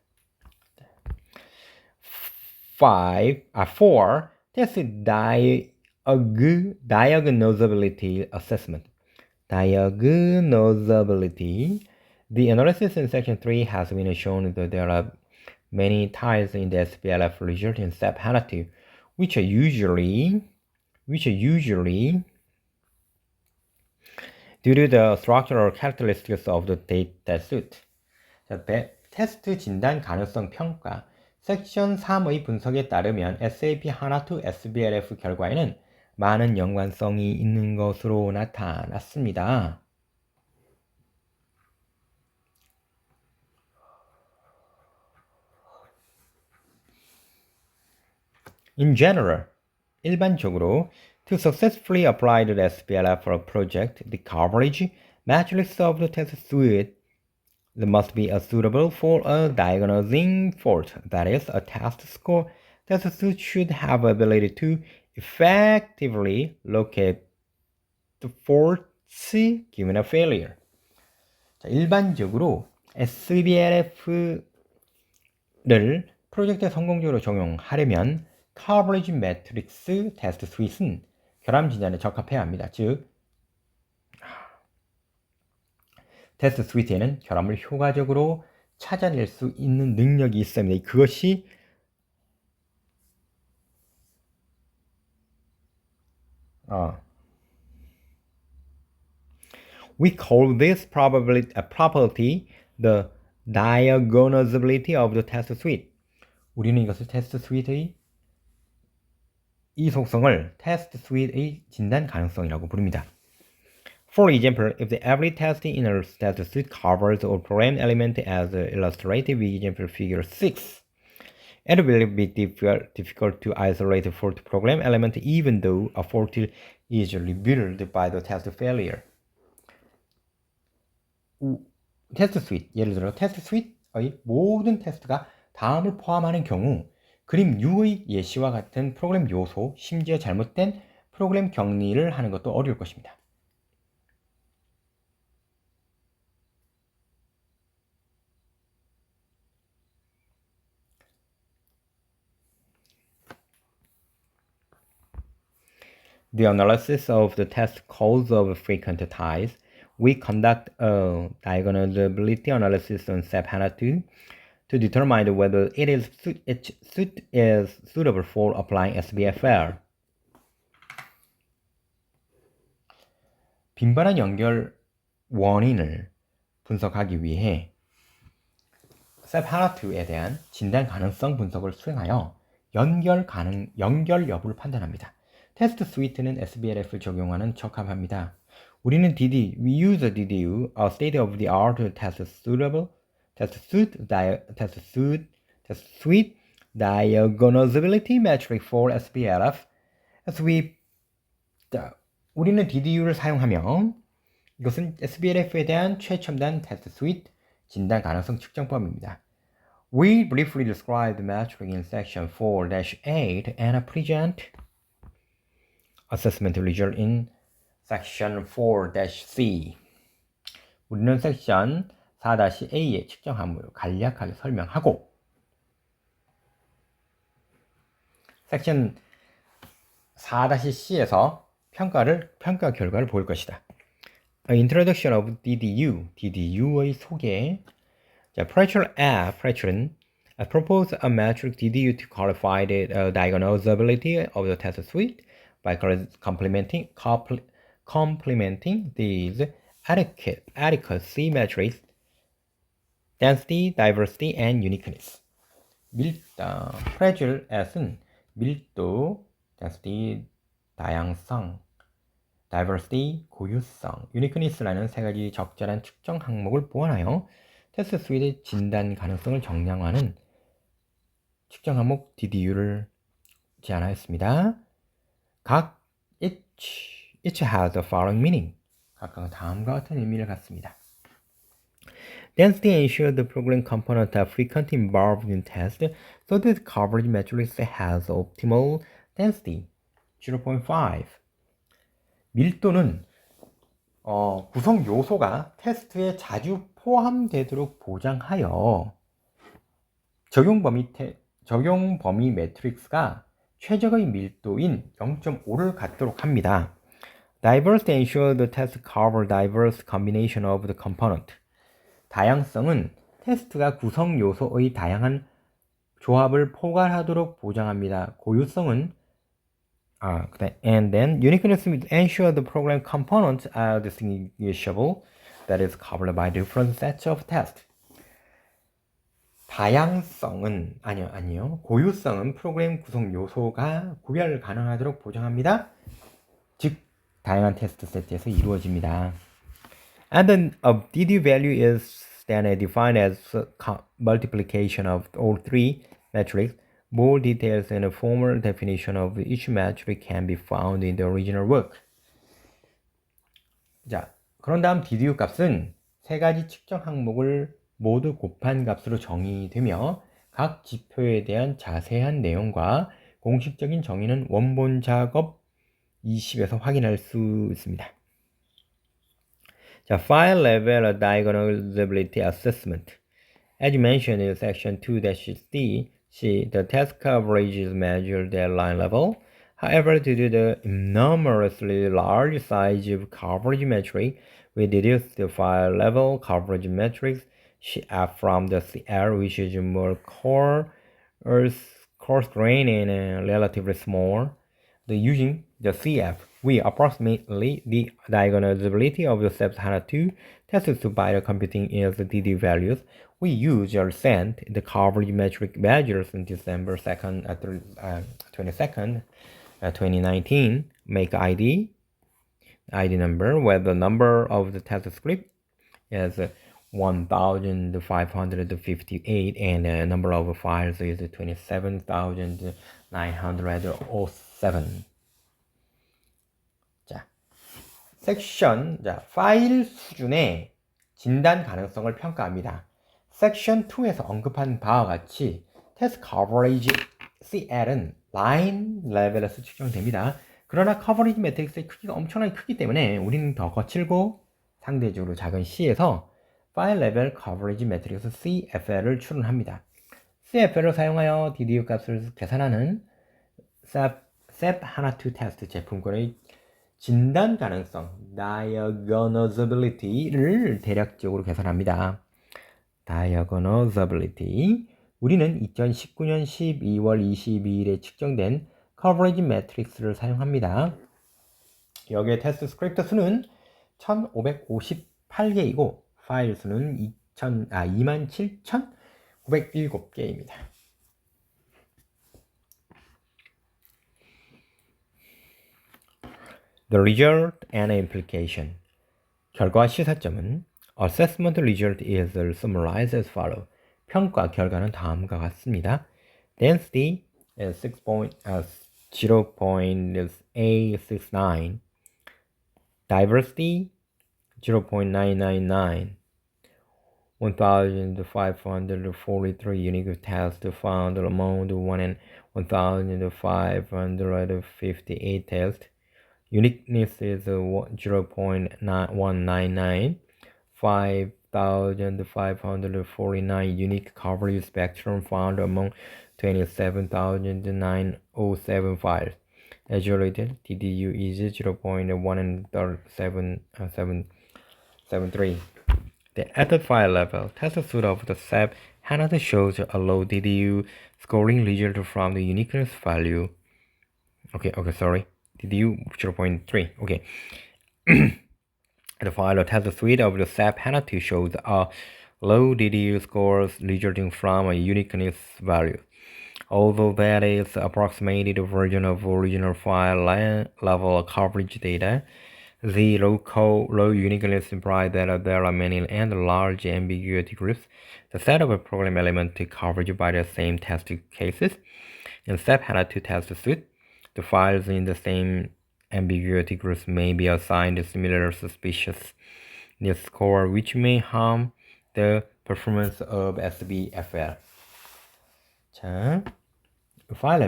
4. Test diagnosability assessment. Diagnosability. The analysis in section 3 has been shown that there are many ties in the SPLF result in SAP HANA2, which are usually due to the structural characteristics of the data suit. 자, 테스트 진단 가능성 평가 섹션 3의 분석에 따르면 SAP HANA2 SBLF 결과에는 많은 연관성이 있는 것으로 나타났습니다. In general, 일반적으로, to successfully apply the SPLF for a project, the coverage matrix of the test suite must be suitable for a diagnosing fault. That is, a test suite should have ability to effectively locate the faults given a failure. 자, 일반적으로 SBLF를 프로젝트에 성공적으로 적용하려면 coverage matrix 테스트 스윗은 결함 진단에 적합해야 합니다. 즉, 테스트 스위트에는 결함을 효과적으로 찾아낼 수 있는 능력이 있습니다. 그것이 we call this property the diagnosability of the test suite. 우리는 이것을 테스트 스윗의 이 속성을 테스트 스윗의 진단 가능성이라고 부릅니다. For example, if the every test in a test suite covers all program element as illustrated with example figure 6, it will be difficult to isolate a fault program element even though a fault is revealed by the test failure. 테스트 스윗, 예를 들어 테스트 스윗의 모든 테스트가 다음을 포함하는 경우 그림 6의 예시와 같은 프로그램 요소, 심지어 잘못된 프로그램 격리를 하는 것도 어려울 것입니다. the analysis of the test codes of frequent ties, we conduct a diagonalizability analysis on SEP HANA2 to determine whether its suit is suitable for applying SBFR. 빈번한 연결 원인을 분석하기 위해 SEP HANA2에 대한 진단 가능성 분석을 수행하여 연결 여부를 판단합니다. 테스트 스위트는 SBLF를 적용하는 적합합니다. 우리는 we use DDU, a state-of-the-art test suite diagonalizability metric for SBLF. 우리는 DDU를 사용하며 이것은 SBLF에 대한 최첨단 테스트 스위트 진단 가능성 측정법입니다. We briefly described the metric in section 4-8 and present assessment result in section 4-C. 우리는 섹션 4-A의 측정 항목을 간략하게 설명하고 섹션 4-C에서 평가 결과를 볼 것이다. Introduction of DDU의 소개. 자, Precher은 propose a metric DDU to qualify the diagonalizability of the test suite by complementing these adequacy metrics, density, diversity, and uniqueness. Precher은 밀도, density, 다양성, diversity, 고유성, uniqueness라는 세 가지 적절한 측정 항목을 보완하여 테스트 스윗의 진단 가능성을 정량화하는 측정 항목 DDU를 제안하였습니다. each has the following meaning. 각각은 다음과 같은 의미를 갖습니다. Density ensures the program component are frequently involved in test, so that the coverage matrix has optimal density, 0.5. 밀도는 구성 요소가 테스트에 자주 포함되도록 보장하여 적용 범위 매트릭스가 최적의 밀도인 0.5를 갖도록 합니다. Diversity ensures the test cover diverse combination of the component. 다양성은 테스트가 구성 요소의 다양한 조합을 포괄하도록 보장합니다. 고유성은 and then uniqueness ensure the program components are distinguishable, that is covered by different sets of tests. 다양성은 고유성은 프로그램 구성 요소가 구별 가능하도록 보장합니다. 즉 다양한 테스트 세트에서 이루어집니다. And then a DDU value is then defined as multiplication of all three metrics. More details and a formal definition of each metric can be found in the original work. 자, 그런 다음 DDU 값은 세 가지 측정 항목을 모두 곱한 값으로 정의되며 각 지표에 대한 자세한 내용과 공식적인 정의는 원본 작업 20에서 확인할 수 있습니다. 자, File Level Diagonalizability Assessment. As mentioned in section 2-C, the test coverage is measured at line level. However, due to the enormously large size of coverage metric, we deduce the file level coverage metrics CF from the CL, which is more coarse grain and relatively small. Using the CF, we approximate the diagonalizability of the SEP HANA2 tested by computing its DD values. We usually send the coverage metric measures on December 22nd, 2019. Make ID number where the number of the test script is 1,558 and the number of files is 27,907. 자, 섹션, 파일 수준의 진단 가능성을 평가합니다. 섹션 2에서 언급한 바와 같이 테스트 커버리지 CL은 라인 레벨에서 측정됩니다. 그러나 커버리지 매트릭스의 크기가 엄청나게 크기 때문에 우리는 더 거칠고 상대적으로 작은 C에서 파일 레벨 커버리지 매트릭스 CFL을 추론합니다. CFL을 사용하여 DDU 값을 계산하는 SEP HANA2 테스트 제품군의 진단 가능성 diagnosability를 대략적으로 계산합니다. diagnosability 우리는 2019년 12월 22일에 측정된 coverage matrix를 사용합니다. 여기에 테스트 스크립트 수는 1558개이고 파일 수는 27,907개입니다. The result and implication. 결과와 시사점은 Assessment result is summarized as follows. 평가 결과는 다음과 같습니다. Density is 0.869. Diversity 0.999. 1,543 unique tests found among the 1,558 tests. Uniqueness is 0.199. 5,549 unique coverage spectrum found among 27,907 files. As rated, TDU is 0.1773. At the file level, test suite of the SAP HANA shows a low TDU scoring result from the uniqueness value. TDU 0.3. Okay. The file test suite of the SAP HANA 2 shows a low TDU scores resulting from a uniqueness value. Although that is approximated version of original file level coverage data, the low uniqueness implies that there are many and large ambiguity groups. The set of program element coverage by the same test cases. In SAP HANA 2 test suite, the files in the same ambiguity groups may be assigned a similar suspiciousness score, which may harm the performance of SBFL. 자, 파일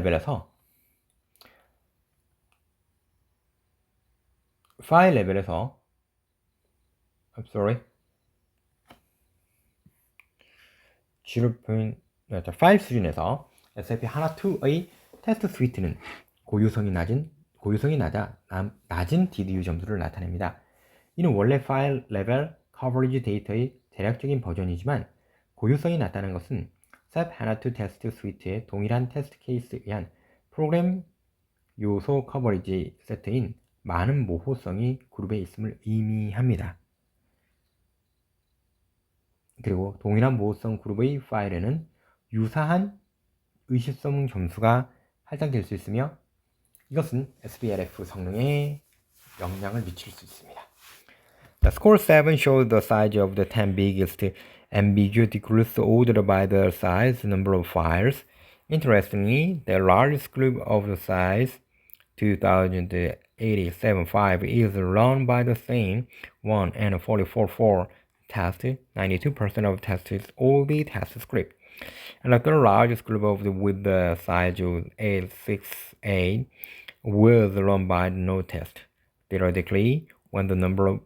레벨에서 파일 수준에서 SAP HANA2의 테스트 스위트는 고유성이 낮아 낮은 DDU 점수를 나타냅니다. 이는 원래 파일 레벨 커버리지 데이터의 대략적인 버전이지만 고유성이 낮다는 것은 SAP HANA2 테스트 스위트의 동일한 테스트 케이스에 의한 프로그램 요소 커버리지 세트인 많은 모호성이 그룹에 있음을 의미합니다. 그리고 동일한 모호성 그룹의 파일에는 유사한 의심성 점수가 할당될 수 있으며 이것은 SBLF 성능에 영향을 미칠 수 있습니다. The score 7 shows the size of the 10 biggest ambiguity groups ordered by the size number of files. Interestingly, the largest group of the size 2087.5 is run by the same 1 and 44.4 test. 92% of tests is only test script. And the third largest group with the size of 868 was run by no test. Theoretically, the number of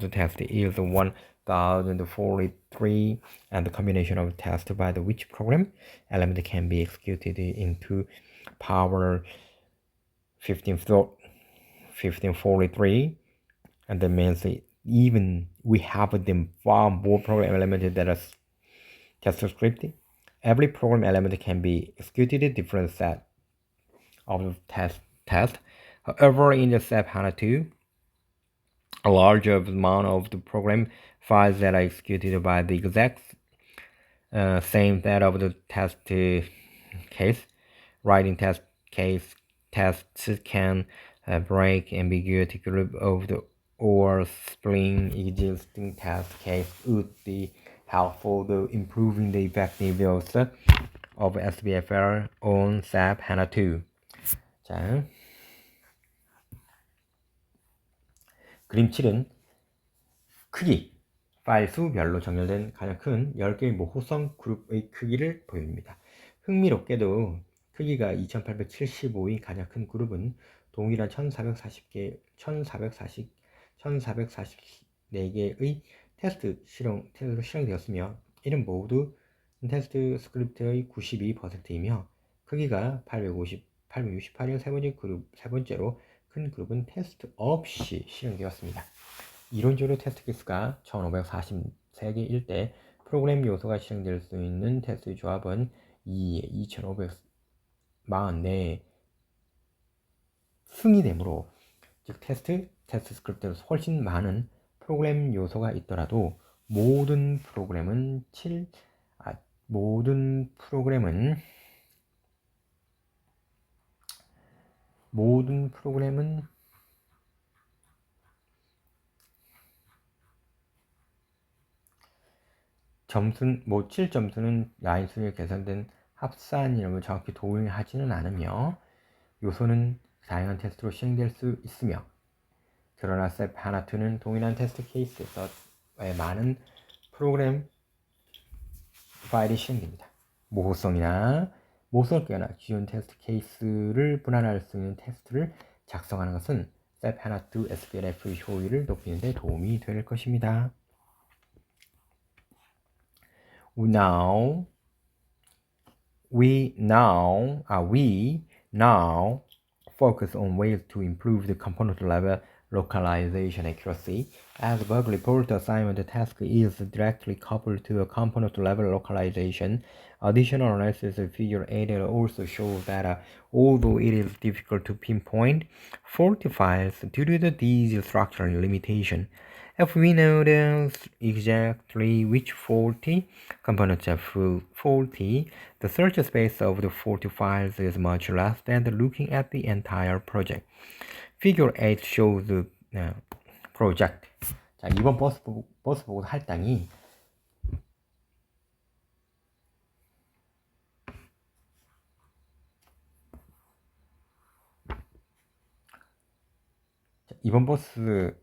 the tests is 1043, and the combination of tests by which program element can be executed into power 1543, and that means even we have the far more program elements that are test script. Every program element can be executed in different set of test. However, in the SAP HANA 2, a larger amount of the program files that are executed by the exact same set of the test case. Writing test case tests can break ambiguity group of the or split existing test case would be helpful to improving the effectiveness of SBFL on SAP HANA 2. 자, 그림 7은 크기, 파일 수별로 정렬된 가장 큰 10개의 모호성 그룹의 크기를 보여줍니다. 흥미롭게도 크기가 2875인 가장 큰 그룹은 동일한 1444개의 테스트 실행되었으며 이는 모두 테스트 스크립트의 92%이며 크기가 868일 세 번째로 큰 그룹은 테스트 없이 실행되었습니다. 이론적으로 테스트 개수가 1543개일 때 프로그램 요소가 실행될 수 있는 테스트 조합은 2의 2544 승이 되므로, 즉 테스트 스크립트로 훨씬 많은 프로그램 요소가 있더라도 모든 프로그램은 점수는 7점수는 라인 순위에 계산된 합산 이름을 정확히 동일하지는 않으며 요소는 다양한 테스트로 실행될 수 있으며, 그러나 셋 하나 2는 동일한 테스트 케이스에서 많은 프로그램 파일이 실행됩니다. 모호성이나 모쏠게나 기존 테스트 케이스를 분할할 수 있는 테스트를 작성하는 것은 셋 하나 2 SPLF 효율을 높이는 데 도움이 될 것입니다. We now focus on ways to improve the component level localization accuracy. As bug report assignment task is directly coupled to a component level localization, additional analysis of figure 8 also shows that although it is difficult to pinpoint faulty files due to these structural limitations, if we know exactly which faulty components are faulty, the search space of the faulty files is much less than looking at the entire project. Figure 8 shows the project. 자, 이번 버스 보고 할당이 이번 버스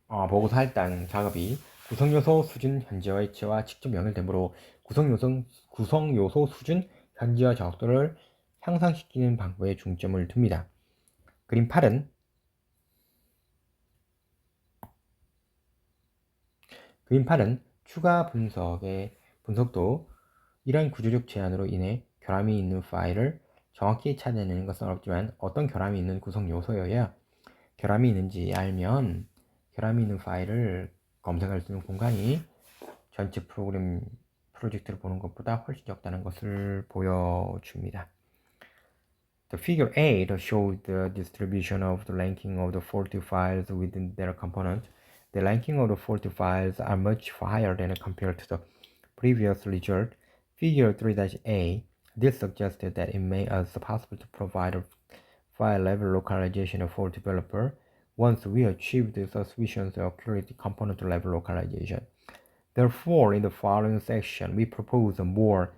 보고서 할당 작업이 구성요소 수준 현지화 위치와 직접 연결되므로 구성요소 수준 현지화 정확도를 향상시키는 방법에 중점을 둡니다. 그림 8은 추가 분석도 이러한 구조적 제한으로 인해 결함이 있는 파일을 정확히 찾아내는 것은 어렵지만, 어떤 결함이 있는 구성 요소여야 결함이 있는지 알면 결함이 있는 파일을 검색할 수 있는 공간이 전체 프로젝트를 보는 것보다 훨씬 적다는 것을 보여줍니다. The figure 8 shows the distribution of the ranking of the faulty files within their component. The ranking of the faulty files are much higher than compared to the previous result. Figure 3-A. This suggested that it may also possible to provide a file level localization for developer once we achieve the sufficient accurate component level localization. Therefore, in the following section, we propose a more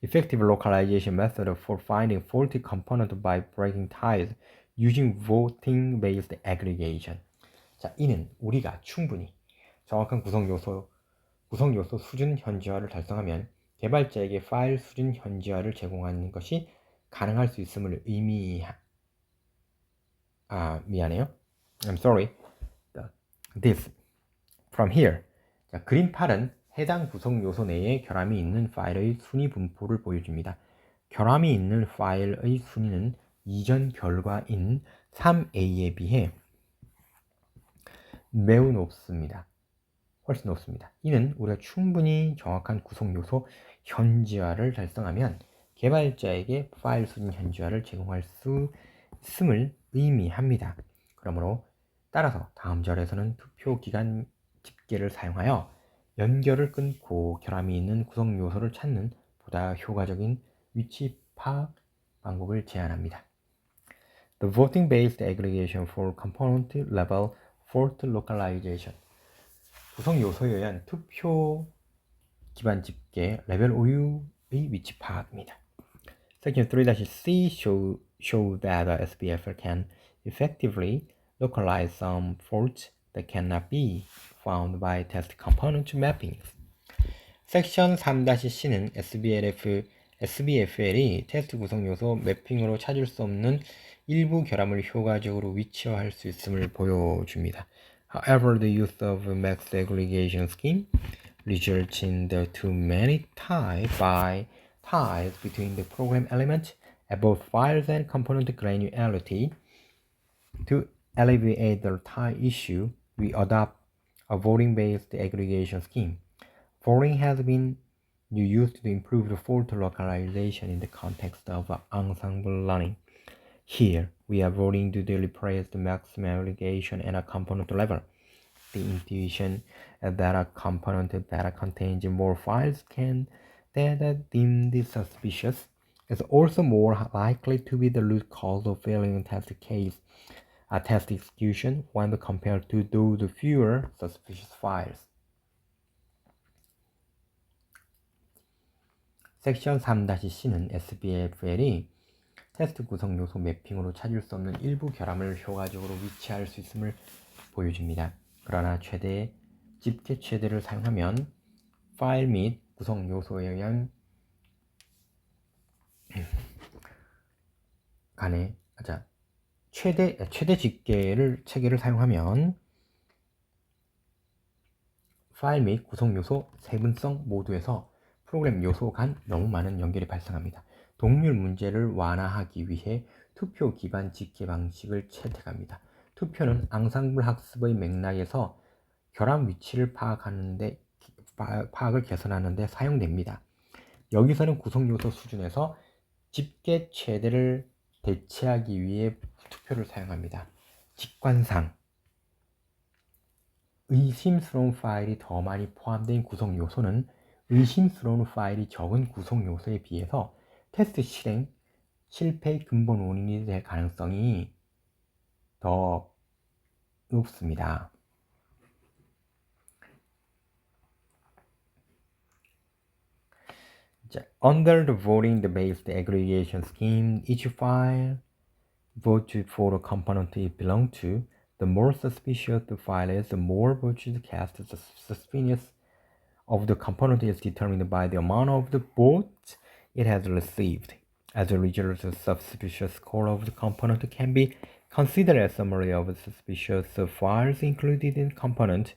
effective localization method for finding faulty component by breaking ties using voting-based aggregation. 자, 이는 우리가 충분히 정확한 구성 요소 수준 현지화를 달성하면 개발자에게 파일 수준 현지화를 제공하는 것이 가능할 수 있음을 I'm sorry. This. From here. 자, 그림 8은 해당 구성 요소 내에 결함이 있는 파일의 순위 분포를 보여줍니다. 결함이 있는 파일의 순위는 이전 결과인 3A에 비해 매우 높습니다. 훨씬 높습니다. 이는 우리가 충분히 정확한 구성 요소 현지화를 달성하면 개발자에게 파일 수준 현지화를 제공할 수 있음을 의미합니다. 그러므로 따라서 다음 절에서는 투표 기간 집계를 사용하여 연결을 끊고 결함이 있는 구성 요소를 찾는 보다 효과적인 위치 파악 방법을 제안합니다. The voting-based aggregation for component level fault localization. 구성 요소에 의한 투표 기반 집계 레벨 오류의 위치 파악입니다. Section 3-C show that the SPF can effectively localize some faults that cannot be found by test component mappings. 섹션 3-C는 SBFL이 테스트 구성 요소 매핑으로 찾을 수 없는 일부 결함을 효과적으로 위치화할 수 있음을 보여줍니다. However, the use of max aggregation scheme results in the too many ties by ties between the program element at both files and component granularity. To alleviate the tie issue, we adopt a voting-based aggregation scheme. Voting has been used to improve the fault localization in the context of ensemble learning. Here, we are voting to replace the maximum aggregation at a component level. The intuition that a component that contains more files that are deemed suspicious is also more likely to be the root cause of failing test execution when compared to those fewer suspicious files. 섹션 3-C는 SBFL이 테스트 구성 요소 매핑으로 찾을 수 없는 일부 결함을 효과적으로 위치할 수 있음을 보여줍니다. 그러나 집계 최대를 사용하면 파일 및 구성 요소에 의한 간의 최대 집계 체계를 사용하면 파일 및 구성 요소 세분성 모두에서 프로그램 요소 간 너무 많은 연결이 발생합니다. 동률 문제를 완화하기 위해 투표 기반 집계 방식을 채택합니다. 투표는 앙상블 학습의 맥락에서 결함 위치를 파악을 개선하는 데 사용됩니다. 여기서는 구성 요소 수준에서 집계 최대를 대체하기 위해 투표를 사용합니다. 직관상 의심스러운 파일이 더 많이 포함된 구성 요소는 의심스러운 파일이 적은 구성 요소에 비해서 테스트 실패의 근본 원인이 될 가능성이 더 높습니다. Under the voting-based aggregation scheme, each file voted for the component it belongs to. The more suspicious the file is, the more votes cast. The suspiciousness of the component is determined by the amount of the votes it has received. As a result, the suspicious score of the component can be considered as summary of the suspicious files included in the component.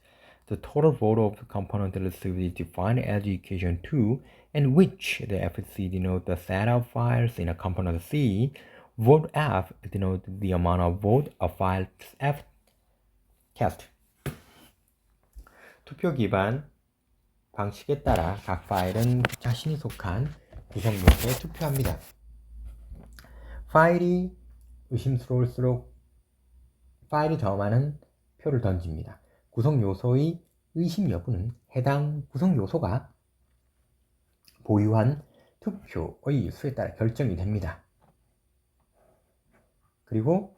The total vote of the component received is defined as equation 2, in which the FC denotes the set of files in a component C. Vote F denotes the amount of vote a file F cast. 투표 기반 방식에 따라 각 파일은 자신이 속한 구성 요소에 투표합니다. 파일이 의심스러울수록 파일이 더 많은 표를 던집니다. 구성 요소의 의심 여부는 해당 구성 요소가 보유한 투표의 수에 따라 결정이 됩니다. 그리고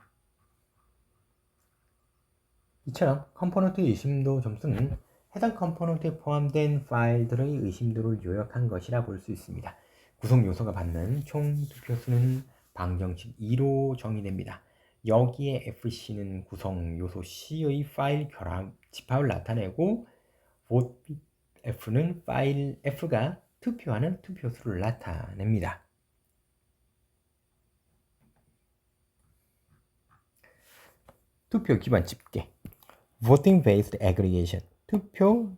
이처럼 컴포넌트의 의심도 점수는 해당 컴포넌트에 포함된 파일들의 의심도를 요약한 것이라 볼 수 있습니다. 구성 요소가 받는 총 투표수는 방정식 2로 정의됩니다. 여기에 FC는 구성 요소 C의 파일 결합 집합을 나타내고 vote F는 파일 F가 투표하는 투표수를 나타냅니다. 투표 기반 집계 Voting based aggregation 투표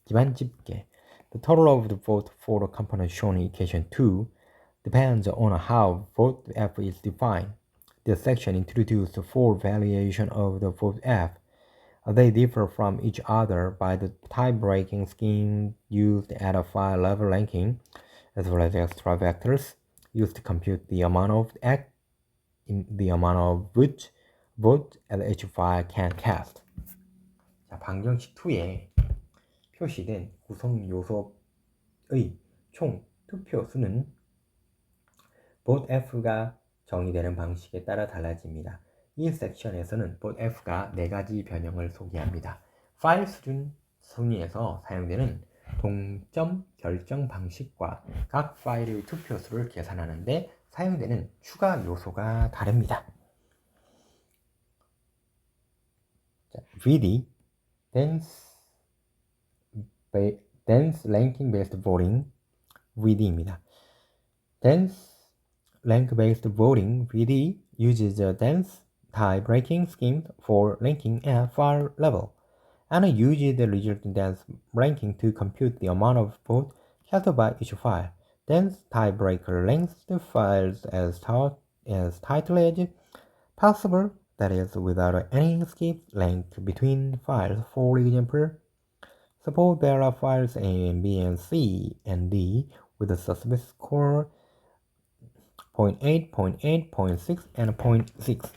기반 집계 The total of the vote for the component shown in equation 2 depends on how vote F is defined. This section introduces 4 variations of the vote F. They differ from each other by the tie-breaking scheme used at a file level ranking, as well as extra vectors used to compute the amount of which vote each file can cast. 자, 방정식 2에 표시된 구성 요소의 총 투표 수는 vote F가 정의되는 방식에 따라 달라집니다. 이 섹션에서는 vote F가 4가지 변형을 소개합니다. 파일 수준 승리에서 사용되는 동점 결정 방식과 각 파일의 투표수를 계산하는 데 사용되는 추가 요소가 다릅니다. 자, VD Dense Ranking Based Voting VD입니다. Dense Rank Based Voting VD uses a dense tie-breaking scheme for ranking at file level and uses the resultant dense ranking to compute the amount of votes cast by each file. dense tiebreaker links the files as tightly as possible, that is, without any skip link between files. For example, suppose there are files A and B and C and D with a success score 0.8, 0.8, 0.6, and 0.6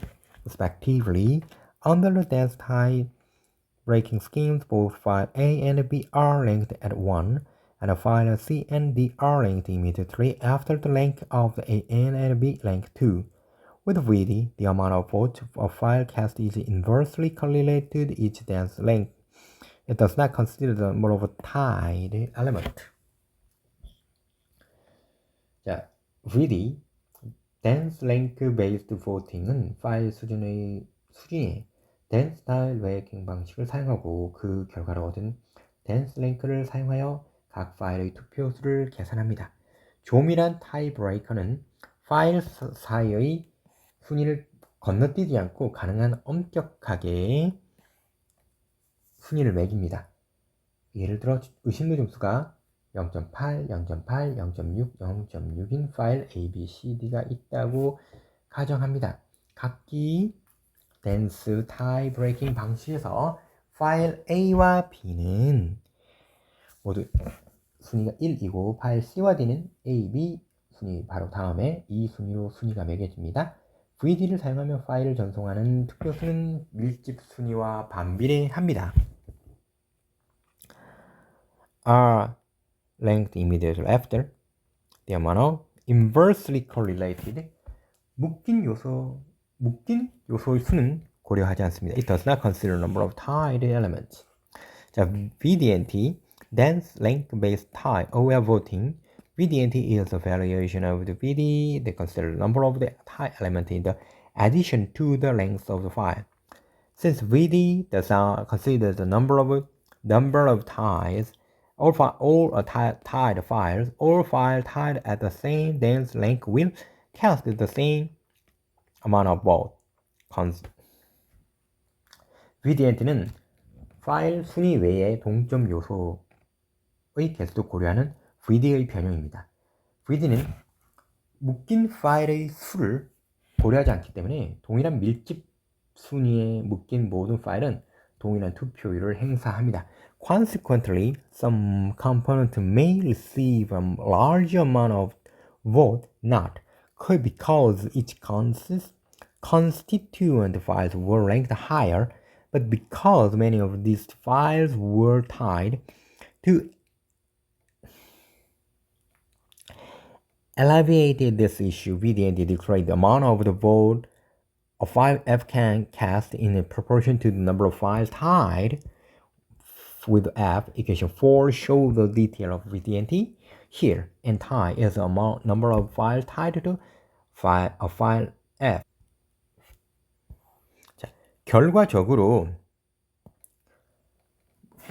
respectively. Under the dense tie-breaking schemes, both file A and B are linked at 1, and file C and D are linked immediately after the link of the A and B link 2. With VD, the amount of votes a file cast is inversely correlated to each dense link. It does not consider the number of tied element. 자, VD, dense link-based voting은 파일 수준의 dense style breaking 방식을 사용하고 그 결과로 얻은 dense link를 사용하여 각 파일의 투표수를 계산합니다. 조밀한 타이브레이커는 파일 사이의 순위를 건너뛰지 않고 가능한 엄격하게 순위를 매깁니다. 예를 들어 의심의 점수가 0.8, 0.8, 0.6, 0.6인 파일 A, B, C, D가 있다고 가정합니다. 각기 dense tie breaking 방식에서 파일 A와 B는 모두 순위가 1이고 파일 C와 D는 A, B 순위 바로 다음에 이 순위로 순위가 매겨집니다. VD를 사용하며 파일을 전송하는 투표수는 밀집 순위와 반비례합니다. are linked immediately after the amount of inversely correlated 묶인 요소의 수는 고려하지 않습니다. It does not consider number of tied elements. 자, VDNT, dense link-based tie aware voting. VDNT is a variation of the VD that considers the number of the tie element in the addition to the length of the file. Since VD does not consider the number of ties, all tied files, all files tied at the same dense length will cast the same amount of votes. VDNT는 파일 순위 외의 동점 요소의 개수도 고려하는 VD의 변형입니다. VD는 묶인 파일의 수를 고려하지 않기 때문에 동일한 밀집 순위에 묶인 모든 파일은 동일한 투표율을 행사합니다. Consequently, some component may receive a large amount of vote not because each constituent files were ranked higher, but because many of these files were tied. To alleviate this issue, VDNT declared the amount of the vote a file F can cast in proportion to the number of files tied with F. Equation 4 shows the detail of VDNT. Here, and tie is the number of files tied to a file F. 자, 결과적으로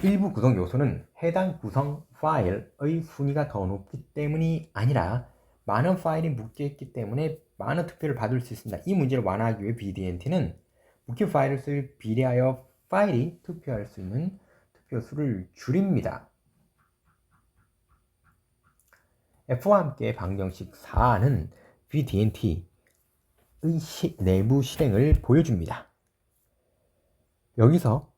일부 구성 요소는 해당 구성 파일의 순위가 더 높기 때문이 아니라 많은 파일이 묶여있기 때문에 많은 투표를 받을 수 있습니다. 이 문제를 완화하기 위해 VDNT는 묶인 파일을 수에 비례하여 파일이 투표할 수 있는 투표수를 줄입니다. F와 함께 방정식 4는 VDNT의 내부 실행을 보여줍니다. 여기서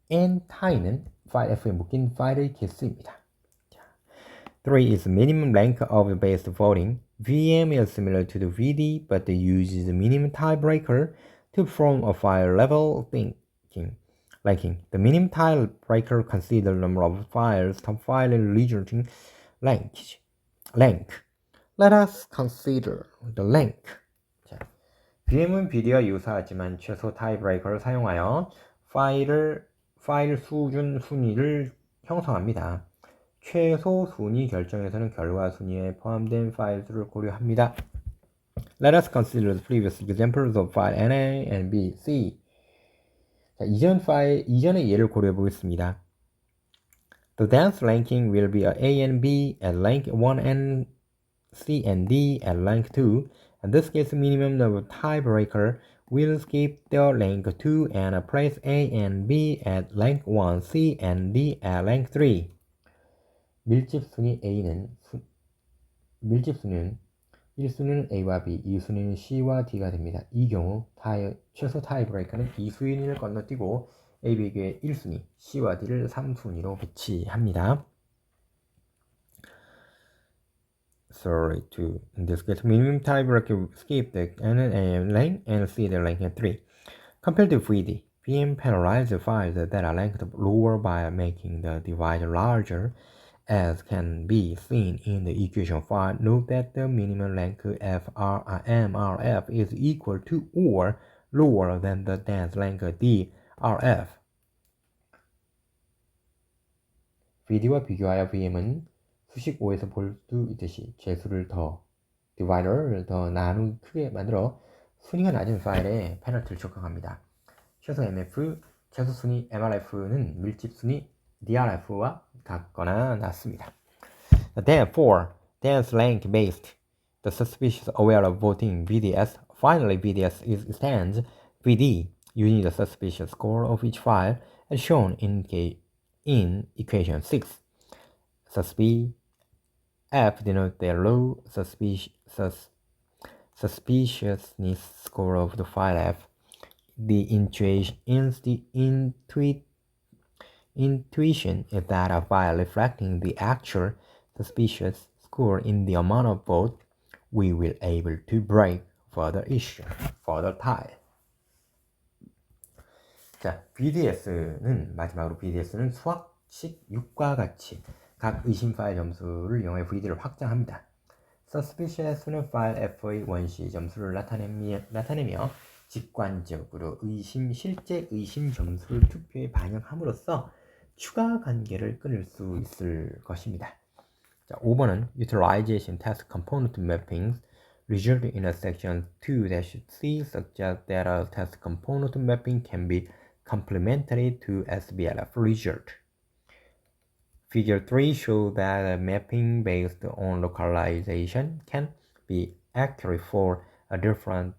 n tie는 파일 F에 묶인 파일의 개수입니다. 3 is minimum length of the base voting. VM is similar to the VD, but uses the minimum tiebreaker to perform a file level ranking. The minimum tiebreaker considers the number of files top file resulting length. Let us consider the length. 자, VM은 VD와 유사하지만 최소 타이브레이커를 사용하여 파일 수준 순위를 형성합니다. 최소 순위 결정에서는 결과 순위에 포함된 파일 수를 고려합니다. Let us consider the previous examples of file NA and B, C. 자, 이전의 예를 고려해 보겠습니다. The dense ranking will be A and B at rank 1 and C and D at rank 2. In this case, minimum of tiebreaker will skip the rank 2 and place A and B at rank 1, C and D at rank 3. 밀집 순위 A는 밀집수는 1순위는 A와 B, 2순위는 C와 D가 됩니다. 이 경우 최소 타이브레이커는 2순위를 건너뛰고 A, B의 1순위, C와 D를 3순위로 배치합니다. In this case, minimum tiebreaker skip the N and A lane and C the lane at 3. Compared to 3D, VM penalizes files that are ranked lower by making the divisor larger. As can be seen in the equation 5, note that the minimum rank FRMRF is equal to or lower than the dense rank DRF. VD와 비교하여 VM은 수식 5에서 볼 수 있듯이 재수를 더 디바이더를 더 크게 만들어 순위가 낮은 파일에 페널티를 적용합니다. 최소 MF, 최소 순위 MRF는 밀집 순위 DRF와 같거나 같습니다. Therefore, dense rank based the suspicious aware of voting VDS. Finally, VDS extends VD using the suspicious score of each file as shown in equation 6. Susp F denotes the low suspiciousness score of the file F. The intuition is that a file reflecting the actual suspicious score in the amount of vote, we will able to break further tile. 자, 마지막으로 BDS는 수학식 6과 같이 각 의심 파일 점수를 이용해 VD를 확장합니다. Suspicious는 파일 F의 원시 점수를 나타내며 직관적으로 실제 의심 점수를 투표에 반영함으로써 추가 관계를 끊을 수 있을 것입니다. 자, 5번은 Utilization Test Component Mappings result in a section 2-C suggests that a test component mapping can be complementary to SBLF result. Figure 3 shows that a mapping based on localization can be accurate for a different.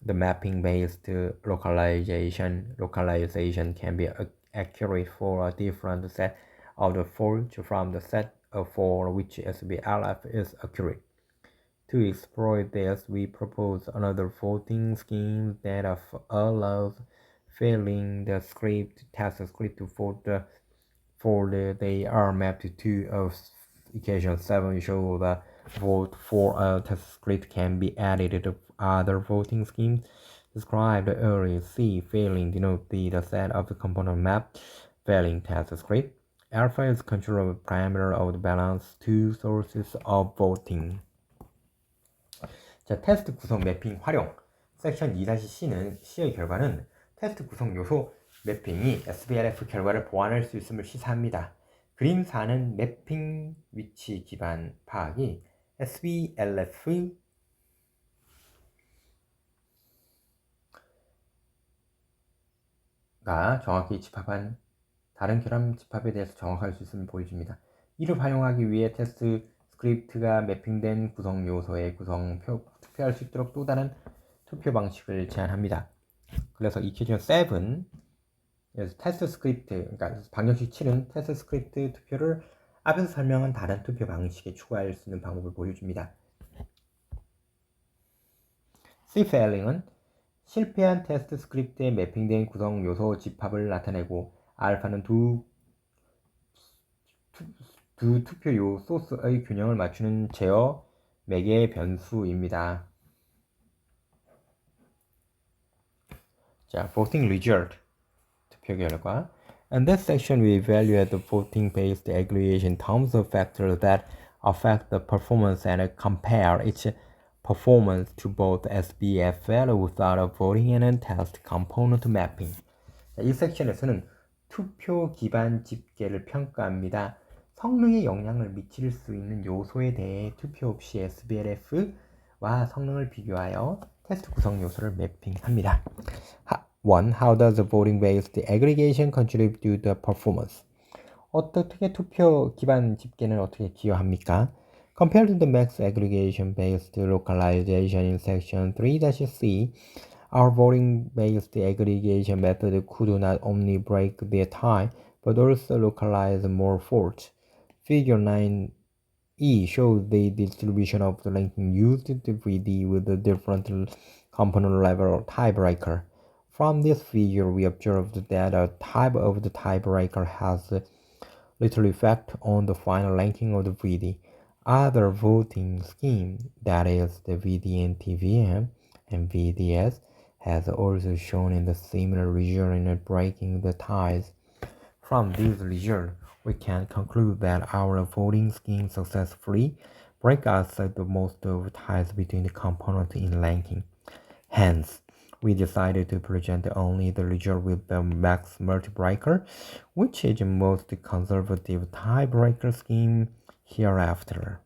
The mapping based localization can be accurate for a different set of the faults from the set for which SBLF is accurate. To exploit this, we propose another voting scheme that allows filling the test script to for they are mapped to equation 7 show the vote for a test script can be added to other voting schemes described earlier. C failing denote the set of the component map failing test script. Alpha is control parameter of the balance two sources of voting. 자, 테스트 구성 매핑 활용 섹션 2-C는 C의 결과는 테스트 구성 요소 매핑이 SBLF 결과를 보완할 수 있음을 시사합니다. 그림 4는 매핑 위치 기반 파악이 SBLF가 정확히 집합한 다른 결함 집합에 대해서 정확할 수 있음을 보여줍니다. 이를 활용하기 위해 테스트 스크립트가 매핑된 구성 요소의 투표할 수 있도록 또 다른 투표 방식을 제안합니다. 그래서 이퀘이션 7 테스트 스크립트, 그러니까 방정식 7은 테스트 스크립트 투표를 앞에서 설명한 다른 투표 방식에 추가할 수 있는 방법을 보여줍니다. C-failing은 실패한 테스트 스크립트에 매핑된 구성 요소 집합을 나타내고 알파는 두 투표 소스의 균형을 맞추는 제어 매개 변수입니다. 자, voting result 투표 결과. In this section, we evaluate the voting-based aggregation in terms of factors that affect the performance and compare its performance to both SBFL without a voting and test component mapping. 자, 이 섹션에서는 투표 기반 집계를 평가합니다. 성능에 영향을 미칠 수 있는 요소에 대해 투표 없이 SBLF와 성능을 비교하여 테스트 구성 요소를 매핑합니다. 1. How does the voting-based aggregation contribute to the performance? 어떻게 투표 기반 집계는 어떻게 기여합니까? Compared to the max aggregation-based localization in section 3-C, our voting-based aggregation method could not only break their tie, but also localize more faults. Figure 9 E shows the distribution of the linking used to VD with the different component level tiebreaker. From this figure, we observed that a type of the tiebreaker has little effect on the final ranking of the VD. Other voting scheme, that is the VDN TVM and VDS, has also shown in the similar result in breaking the ties. From this result, we can conclude that our voting scheme successfully break outside the most of ties between the components in ranking. Hence, we decided to present only the result with the max multiplier, which is the most conservative tiebreaker scheme hereafter.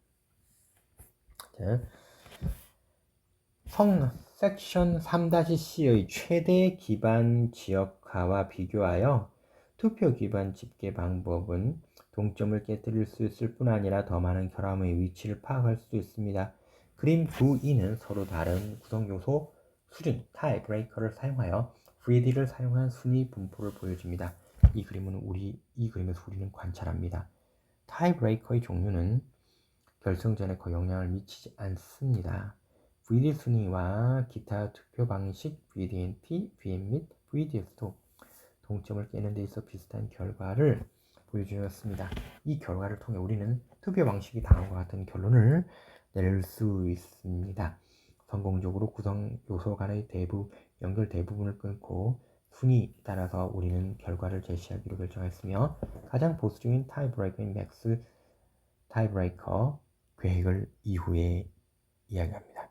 섹션 3-C의 최대 기반 지역화와 비교하여 투표 기반 집계 방법은 동점을 깨뜨릴 수 있을 뿐 아니라 더 많은 결함의 위치를 파악할 수 있습니다. 그림 9.2는 서로 다른 구성 요소 수준, 타이브레이커를 사용하여 VD를 사용한 순위 분포를 보여줍니다. 이 그림에서 우리는 관찰합니다. 타이브레이커의 종류는 결승전에 거의 영향을 미치지 않습니다. VD 순위와 기타 투표 방식, VDNT, VM 및 VDS도 동점을 깨는 데 있어 비슷한 결과를 보여주었습니다. 이 결과를 통해 우리는 투표 방식이 다음과 같은 결론을 내릴 수 있습니다. 성공적으로 구성 요소 간의 연결 대부분을 끊고 순위에 따라서 우리는 결과를 제시하기로 결정했으며 가장 보수 중인 타이브레이커인 맥스 타이브레이커 계획을 이후에 이야기합니다.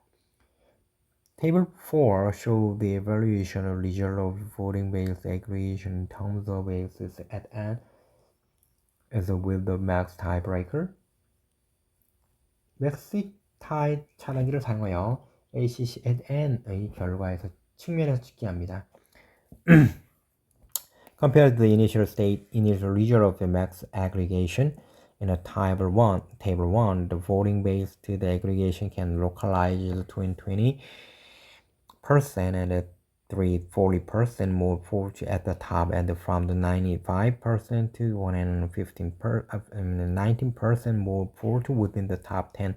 Table 4 shows the evaluation of result of voting-based aggregation in terms of axis at n as with the max tiebreaker. max tie 차단기를 사용하여 ACC at n의 결과에서 측면에서 집계합니다. Compared to the initial result of the max aggregation in a table 1, the voting-based the aggregation can localize between 20% and 40% more votes at the top, and from the 95% to 19% more votes within the top 10,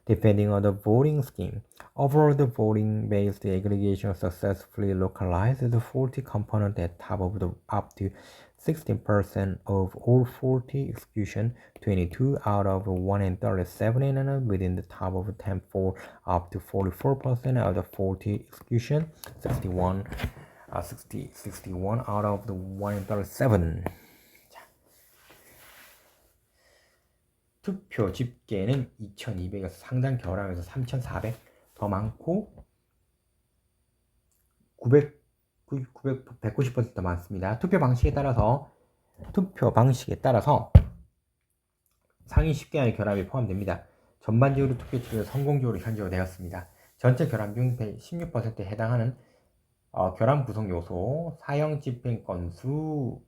depending on the voting scheme. Overall, the voting-based aggregation successfully localized the 40 component at top of up to 16% of all 40 execution, 22 out of 137, and within the top of 10 for up to 44% of the 40 execution, 61 out of the 137. 투표 집계는 2200에서 상당 결함에서 3400 더 많고 190% 더 많습니다. 투표 방식에 따라서 상위 10개 안의 결함이 포함됩니다. 전반적으로 투표 집계가 성공적으로 현저되었습니다. 전체 결함 중 16%에 해당하는 결함 구성 요소 사형 집행 건수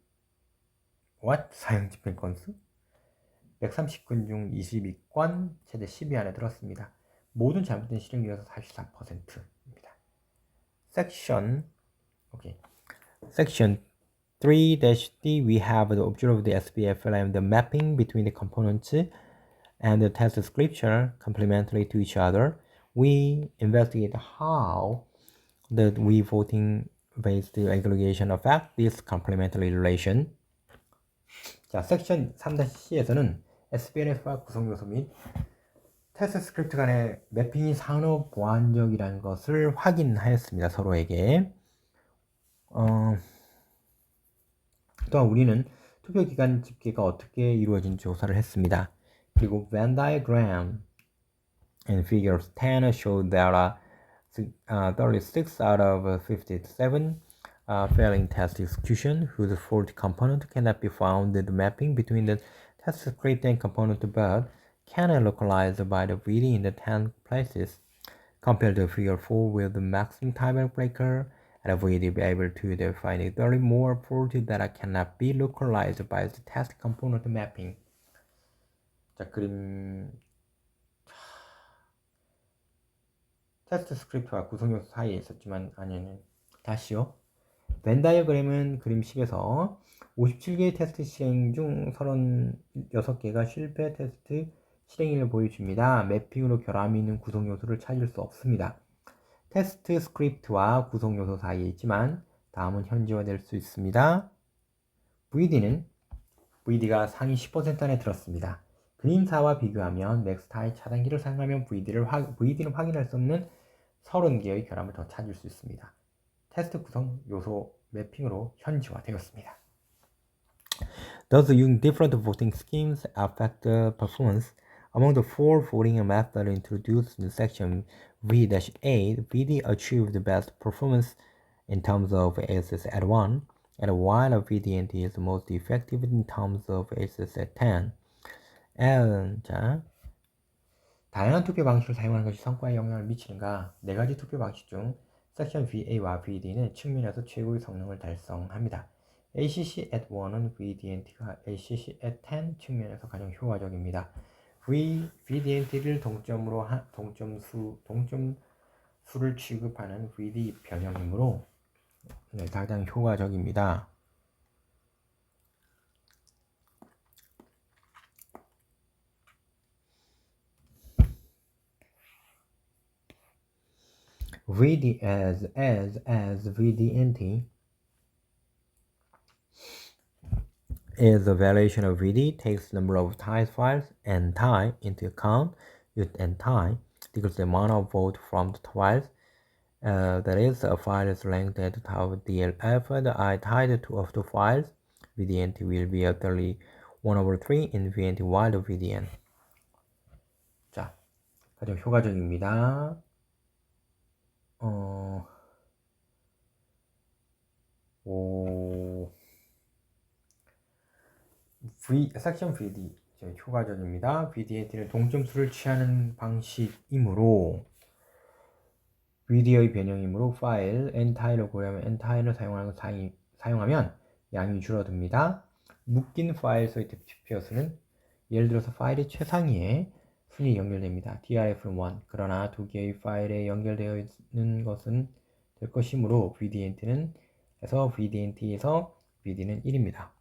130건 중 22건 최대 10위 안에 들었습니다. 모든 잘못된 실행률에서 44%입니다. Section 3-D, we have observed the SPFLM, the mapping between the components and the test scripture complementary to each other. We investigate how the voting-based aggregation affect this complementary relation. 자, 섹션 3-C에서는 SPNF와 구성요소 및 테스트 스크립트 간의 매핑이 산업 보완적이라는 것을 확인하였습니다. 서로에게. 또한 우리는 투표 기간 집계가 어떻게 이루어진지 조사를 했습니다. 그리고 Venn diagram and figures 10 show that 36 out of 57 failing test execution whose fault component cannot be found in the mapping between the test script and component but can localized by the VD in the 10 places. Compared to figure 4 with the maximum tiebreaker, and VD be able to define 30 more faults that cannot be localized by the test component mapping. 자, 그림 테스트 스크립트와 구성 요소 사이에 있었지만 다시요. 벤 다이어그램은 그림 10에서 57개의 테스트 실행 중 36개가 실패 테스트 실행일을 보여줍니다. 매핑으로 결함이 있는 구성 요소를 찾을 수 없습니다. 테스트 스크립트와 구성 요소 사이에 있지만 다음은 현지화될 수 있습니다. VD가 상위 10% 안에 들었습니다. 그림사와 비교하면 맥스타의 차단기를 사용하면 VD는 확인할 수 없는 30개의 결함을 더 찾을 수 있습니다. 테스트 구성 요소 매핑으로 현지화되었습니다. Does using different voting schemes affect the performance? Among the four voting methods introduced in section V-8, VD achieved the best performance in terms of access at 1, and while VDNT is most effective in terms of access at 10. 자, 다양한 투표 방식을 사용하는 것이 성과에 영향을 미치는가? 네 가지 투표 방식 중 섹션 VA와 VD는 측면에서 최고의 성능을 달성합니다. ACC at 1은 VDNT가 ACC at 10 측면에서 가장 효과적입니다. VDNT를 동점수를 취급하는 VD 변형이므로 가장 효과적입니다. VD as VDNT is the valuation of VD takes number of tie files and tie into account. Use and tie equals the amount of vote from the files. That is, a file is linked at the top of DLF. I tied two of the files. VDNT will be utterly 1/3 in VNT while the VDN. 자, 가장 효과적입니다. 섹션 VD 효과적입니다. VDNT는 동점수를 취하는 방식이므로 VD의 변형이므로 파일 엔타일을 고려하면 엔타일을 사용하면 양이 줄어듭니다. 묶인 파일에서의 투표 수는 예를 들어서 파일의 최상위에 순위 연결됩니다. DRF는 1. 그러나 두 개의 파일에 연결되어 있는 것은 될 것이므로 VDNT에서 VD는 1입니다.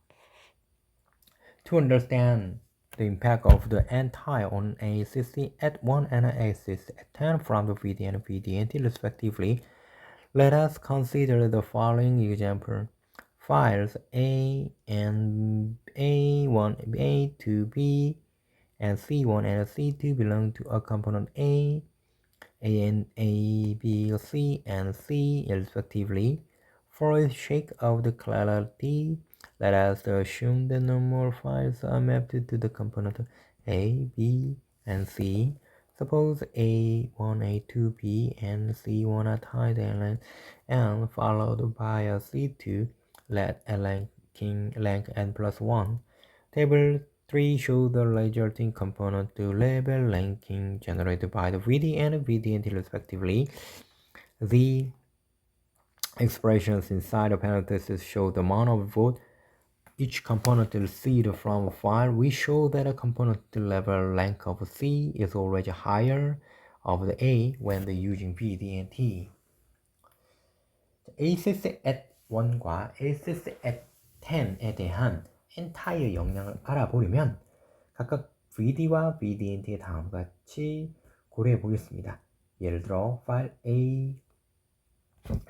To understand the impact of the anti on ACC at 1 and ACC at 10 from the VD and VDNT respectively, let us consider the following example. Files A and A1, A2B, and C1 and C2 belong to a component A and A, B, C, and C respectively. For the sake of the clarity, let us assume that no more files are mapped to the component A, B, and C. Suppose A1, A2, B, and C1 are tied and followed by a C2, let a length n plus 1. Table 3 shows the resulting component to label ranking generated by the VD and VDNT respectively. The expressions inside the parentheses show the amount of vote each component received from a file. We show that a component level rank of C is always higher of the A when using VDNT. ACC at 1과 ACC at 10에 대한 엔타이의 영향을 알아보려면 각각 VD와 VDNT의 다음과 같이 고려해 보겠습니다. 예를 들어 파일 A,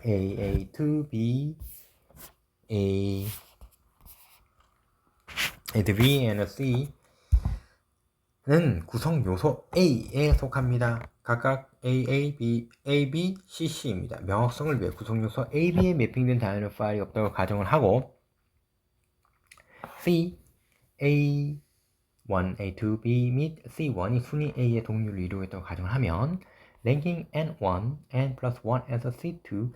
A2B, A to B and C는 구성 요소 A에 속합니다. 각각 A, B, CC입니다. 명확성을 위해 구성 요소 A, B에 매핑된 다이너믹 파일이 없다고 가정을 하고 C, A1, A2, B 및 C1이 순위 A의 동률을 이루고 있다고 가정을 하면 랭킹 N1, N 플러스 1에서 C2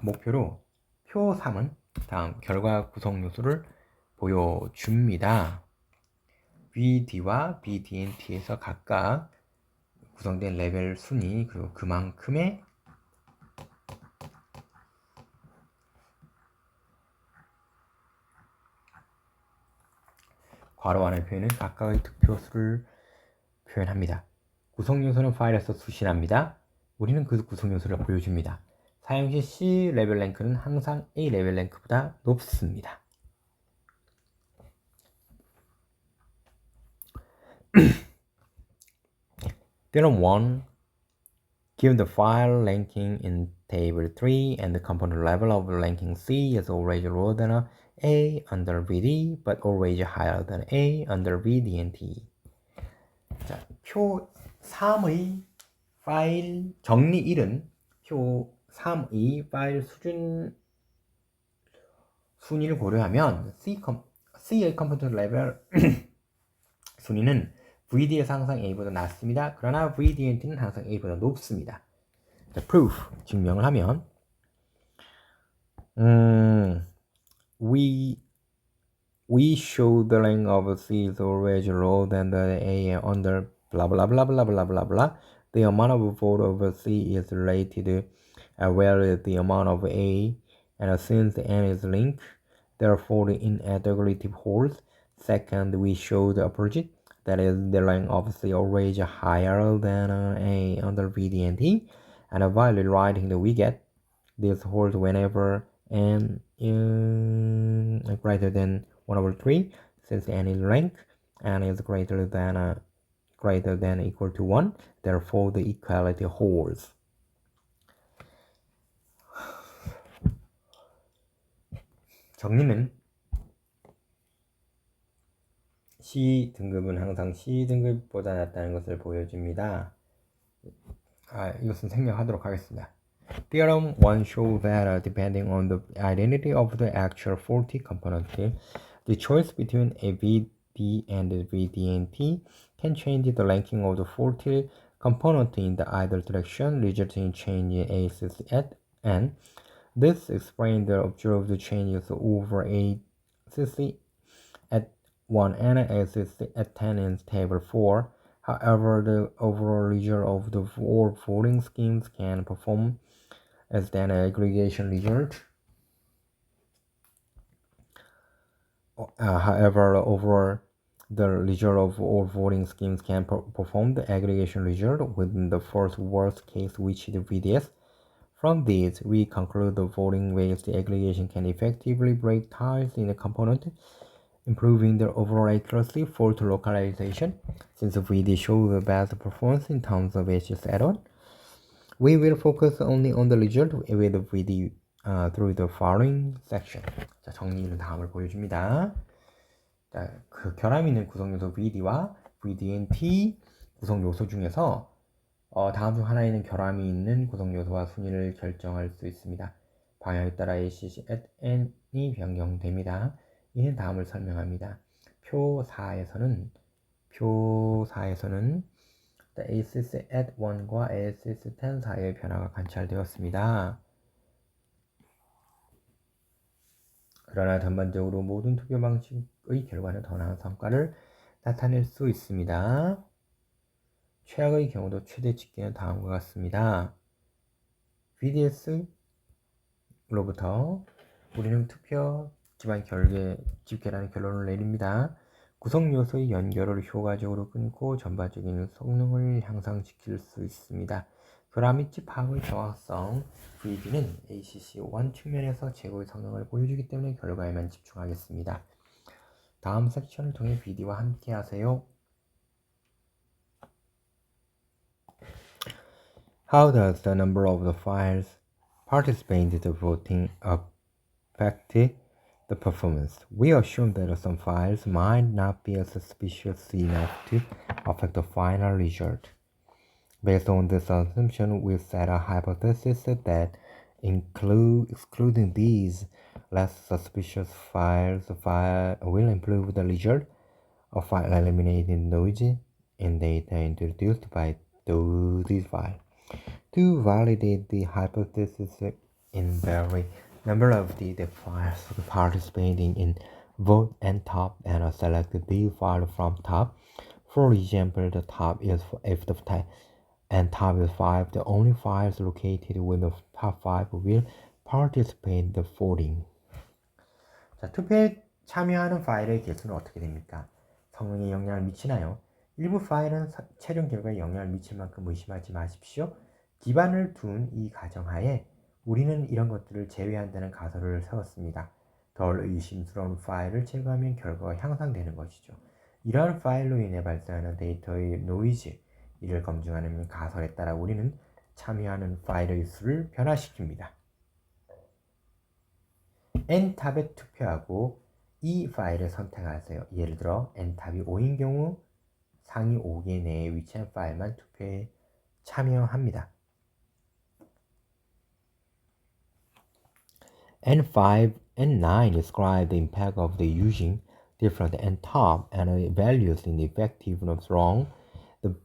목표로 표 3은 다음 결과 구성 요소를 보여줍니다. VD와 VDNT에서 각각 구성된 레벨 순위 그리고 그만큼의 괄호 안의 표현은 각각의 득표수를 표현합니다. 구성 요소는 파일에서 수신합니다. 우리는 그 구성 요소를 보여줍니다. 사용 시 C 레벨 랭크는 항상 A 레벨 랭크보다 높습니다. Theorem 1. Given the file ranking in table 3 and the component level of ranking C is always lower than A under VD, but always higher than A under VD and T. 자, 표 3의 파일 정리 1은 표 3의 파일 순위를 고려하면 C의 컴퓨터 레벨 순위는 VD에서 항상 A보다 낮습니다. 그러나 VD and T는 항상 A보다 높습니다. 자, proof, 증명을 하면 we show the rank of C is always lower than the A under blah blah blah blah blah blah blah. The amount of vote of C is related where the amount of A, and since N is linked, therefore the inadequate holds. Second, we show the opposite, that is the rank of C always higher than A under VD and T, and while writing we get this holds whenever N is greater than 1 over 3, since N is rank, N is greater than equal to 1, therefore the equality holds. 정리는 C 등급은 항상 C 등급보다 낮다는 것을 보여줍니다. 이것은 생략하도록 하겠습니다. Theorem 1 shows that depending on the identity of the actual faulty component, the choice between a VD and a VD and T can change the ranking of the faulty component in the either direction, resulting in change in ACC at N. This explains the observed changes over ACC at 1 and ACC at 10 in table 4. However, the overall result of the four voting schemes can perform as an aggregation result. However, overall, the result of all voting schemes can perform the aggregation result within the first worst case, which is VDS. From this, we conclude the voting-based aggregation can effectively break ties in a component, improving the overall accuracy, fault localization. Since VD shows the best performance in terms of HS add-on, we will focus only on the result with VD through the following section. 자, 정리는 다음을 보여줍니다. 자, 그 결함 있는 구성요소 VD와 VD&T 구성요소 중에서 다음 중 하나에는 결함이 있는 구성요소와 순위를 결정할 수 있습니다. 방향에 따라 ACC at n이 변경됩니다. 이는 다음을 설명합니다. 표 4에서는 ACC at 1과 ACC 10 사이의 변화가 관찰되었습니다. 그러나 전반적으로 모든 투표 방식의 결과는 더 나은 성과를 나타낼 수 있습니다. 최악의 경우도 최대 집계는 다음과 같습니다. VDS로부터 우리는 투표 기반 집계라는 결론을 내립니다. 구성 요소의 연결을 효과적으로 끊고 전반적인 성능을 향상시킬 수 있습니다. 결함 및 파악의 정확성, VD는 ACC1 측면에서 최고의 성능을 보여주기 때문에 결과에만 집중하겠습니다. 다음 섹션을 통해 VD와 함께 하세요. How does the number of the files participating in the voting affect the performance? We assume that some files might not be suspicious enough to affect the final result. Based on this assumption, we set a hypothesis that excluding these less suspicious files will improve the result of file eliminating noise in data introduced by these files. To validate the hypothesis, invary number of the files participating in vote and top and select the file from top. For example, the top is if the and top is 5, the only files located with the top 5 will participate in the voting. 자, 투표에 참여하는 파일의 개수는 어떻게 됩니까? 성능에 영향을 미치나요? 일부 파일은 최종 결과에 영향을 미칠 만큼 의심하지 마십시오. 기반을 둔 이 가정하에 우리는 이런 것들을 제외한다는 가설을 세웠습니다. 덜 의심스러운 파일을 제거하면 결과가 향상되는 것이죠. 이러한 파일로 인해 발생하는 데이터의 노이즈, 이를 검증하는 가설에 따라 우리는 참여하는 파일의 수를 변화시킵니다. n탑에 투표하고 이 파일을 선택하세요. 예를 들어 n탑이 5인 경우 상위 5개 내에 위치한 파일만 투표에 참여합니다. N5 and 9 describe the impact of the using different n-top and values in the effectiveness wrong. The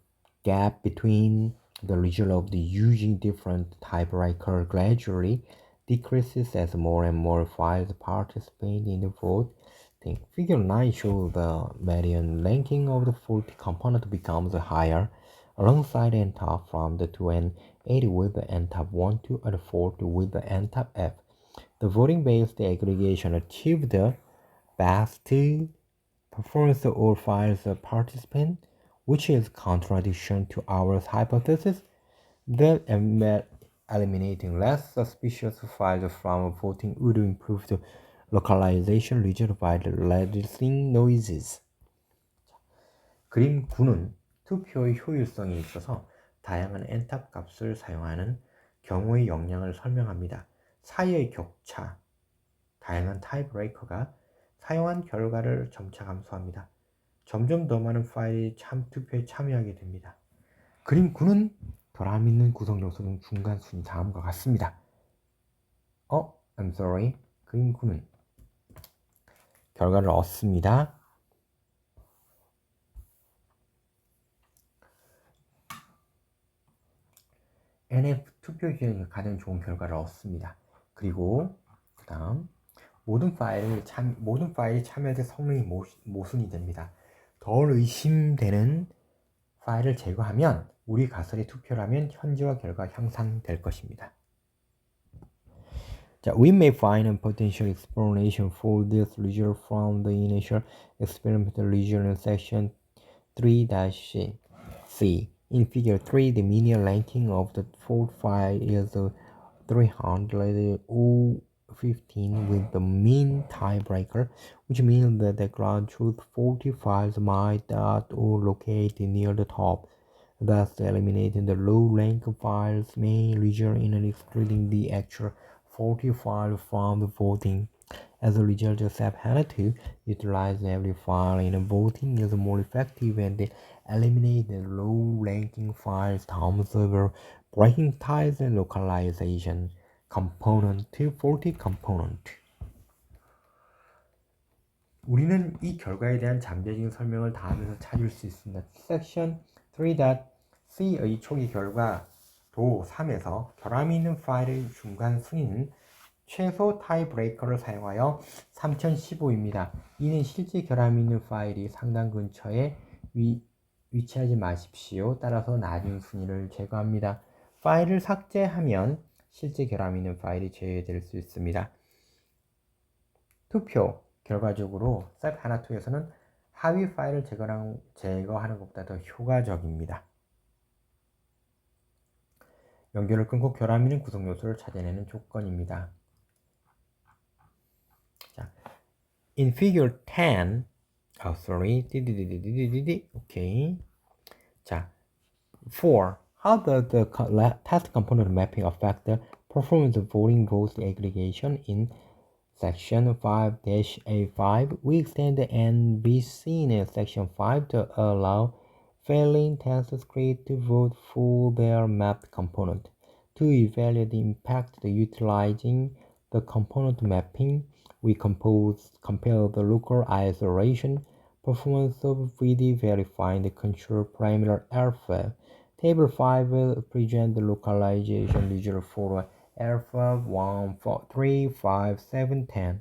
gap between the result of the using different typewriter gradually decreases as more and more files participate in the vote. Figure 9 shows the median ranking of the faulty component becomes higher alongside n-top from the 2 and 8 with the n-top 1 to and 4 with the n-top f. The voting-based aggregation achieved the best performance of all files participants, which is contradiction to our hypothesis that eliminating less suspicious files from voting would improve the localization result by reducing noises. 그림 9는 투표의 효율성에 있어서 다양한 n탑 값을 사용하는 경우의 영향을 설명합니다. 사이의 격차, 다양한 타이브레이커가 사용한 결과를 점차 감소합니다. 점점 더 많은 파일이 투표에 참여하게 됩니다. 그림 9는 결함 있는 구성 요소 등 중간 순위 다음과 같습니다. I'm sorry. 그림 9는 결과를 얻습니다. NF 투표 기준이 가장 좋은 결과를 얻습니다. 그리고 그 다음 모든 파일이 참여될 성능이 모순이 됩니다. 덜 의심되는 파일을 제거하면 우리 가설의 투표를 하면 현지화 결과 향상될 것입니다. 자, we may find a potential explanation for this result from the initial experimental result in section 3-C. In figure 3, the median ranking of the fault file is 315 with the mean tiebreaker, which means that the ground truth faulty files might not all locate near the top. Thus, eliminating the low-rank files may result in excluding the actual faulty file from the voting. As a result, SAP HANA 2 utilize every file in voting is more effective and eliminate the low-ranking files terms of breaking ties and localization component to faulty component. 우리는 이 결과에 대한 잠재적인 설명을 다음에서 찾을 수 있습니다. 섹션 3.C의 초기 결과 도 3에서 결함이 있는 파일의 중간 순위는 최소 타이브레이커를 사용하여 3015입니다. 이는 실제 결함이 있는 파일이 상당 근처에 위치하지 마십시오. 따라서 낮은 순위를 제거합니다. 파일을 삭제하면 실제 결함이 있는 파일이 제외될 수 있습니다. 투표 결과적으로 SAP HANA 2에서는 하위 파일을 제거하는 것보다 더 효과적입니다. 연결을 끊고 결함 있는 구성 요소를 찾아내는 조건입니다. 자, in figure 10, okay. 자, 4. How does the test component mapping affect the performance of voting votes aggregation in section 5-A5? We extend the NBC in section 5 to allow failing test script to vote for their mapped component. To evaluate the impact utilizing the component mapping, we compare the local isolation performance of VD verifying the control parameter alpha. Table 5 presents the localization result for alpha 1, 4, 3, 5, 7, 10.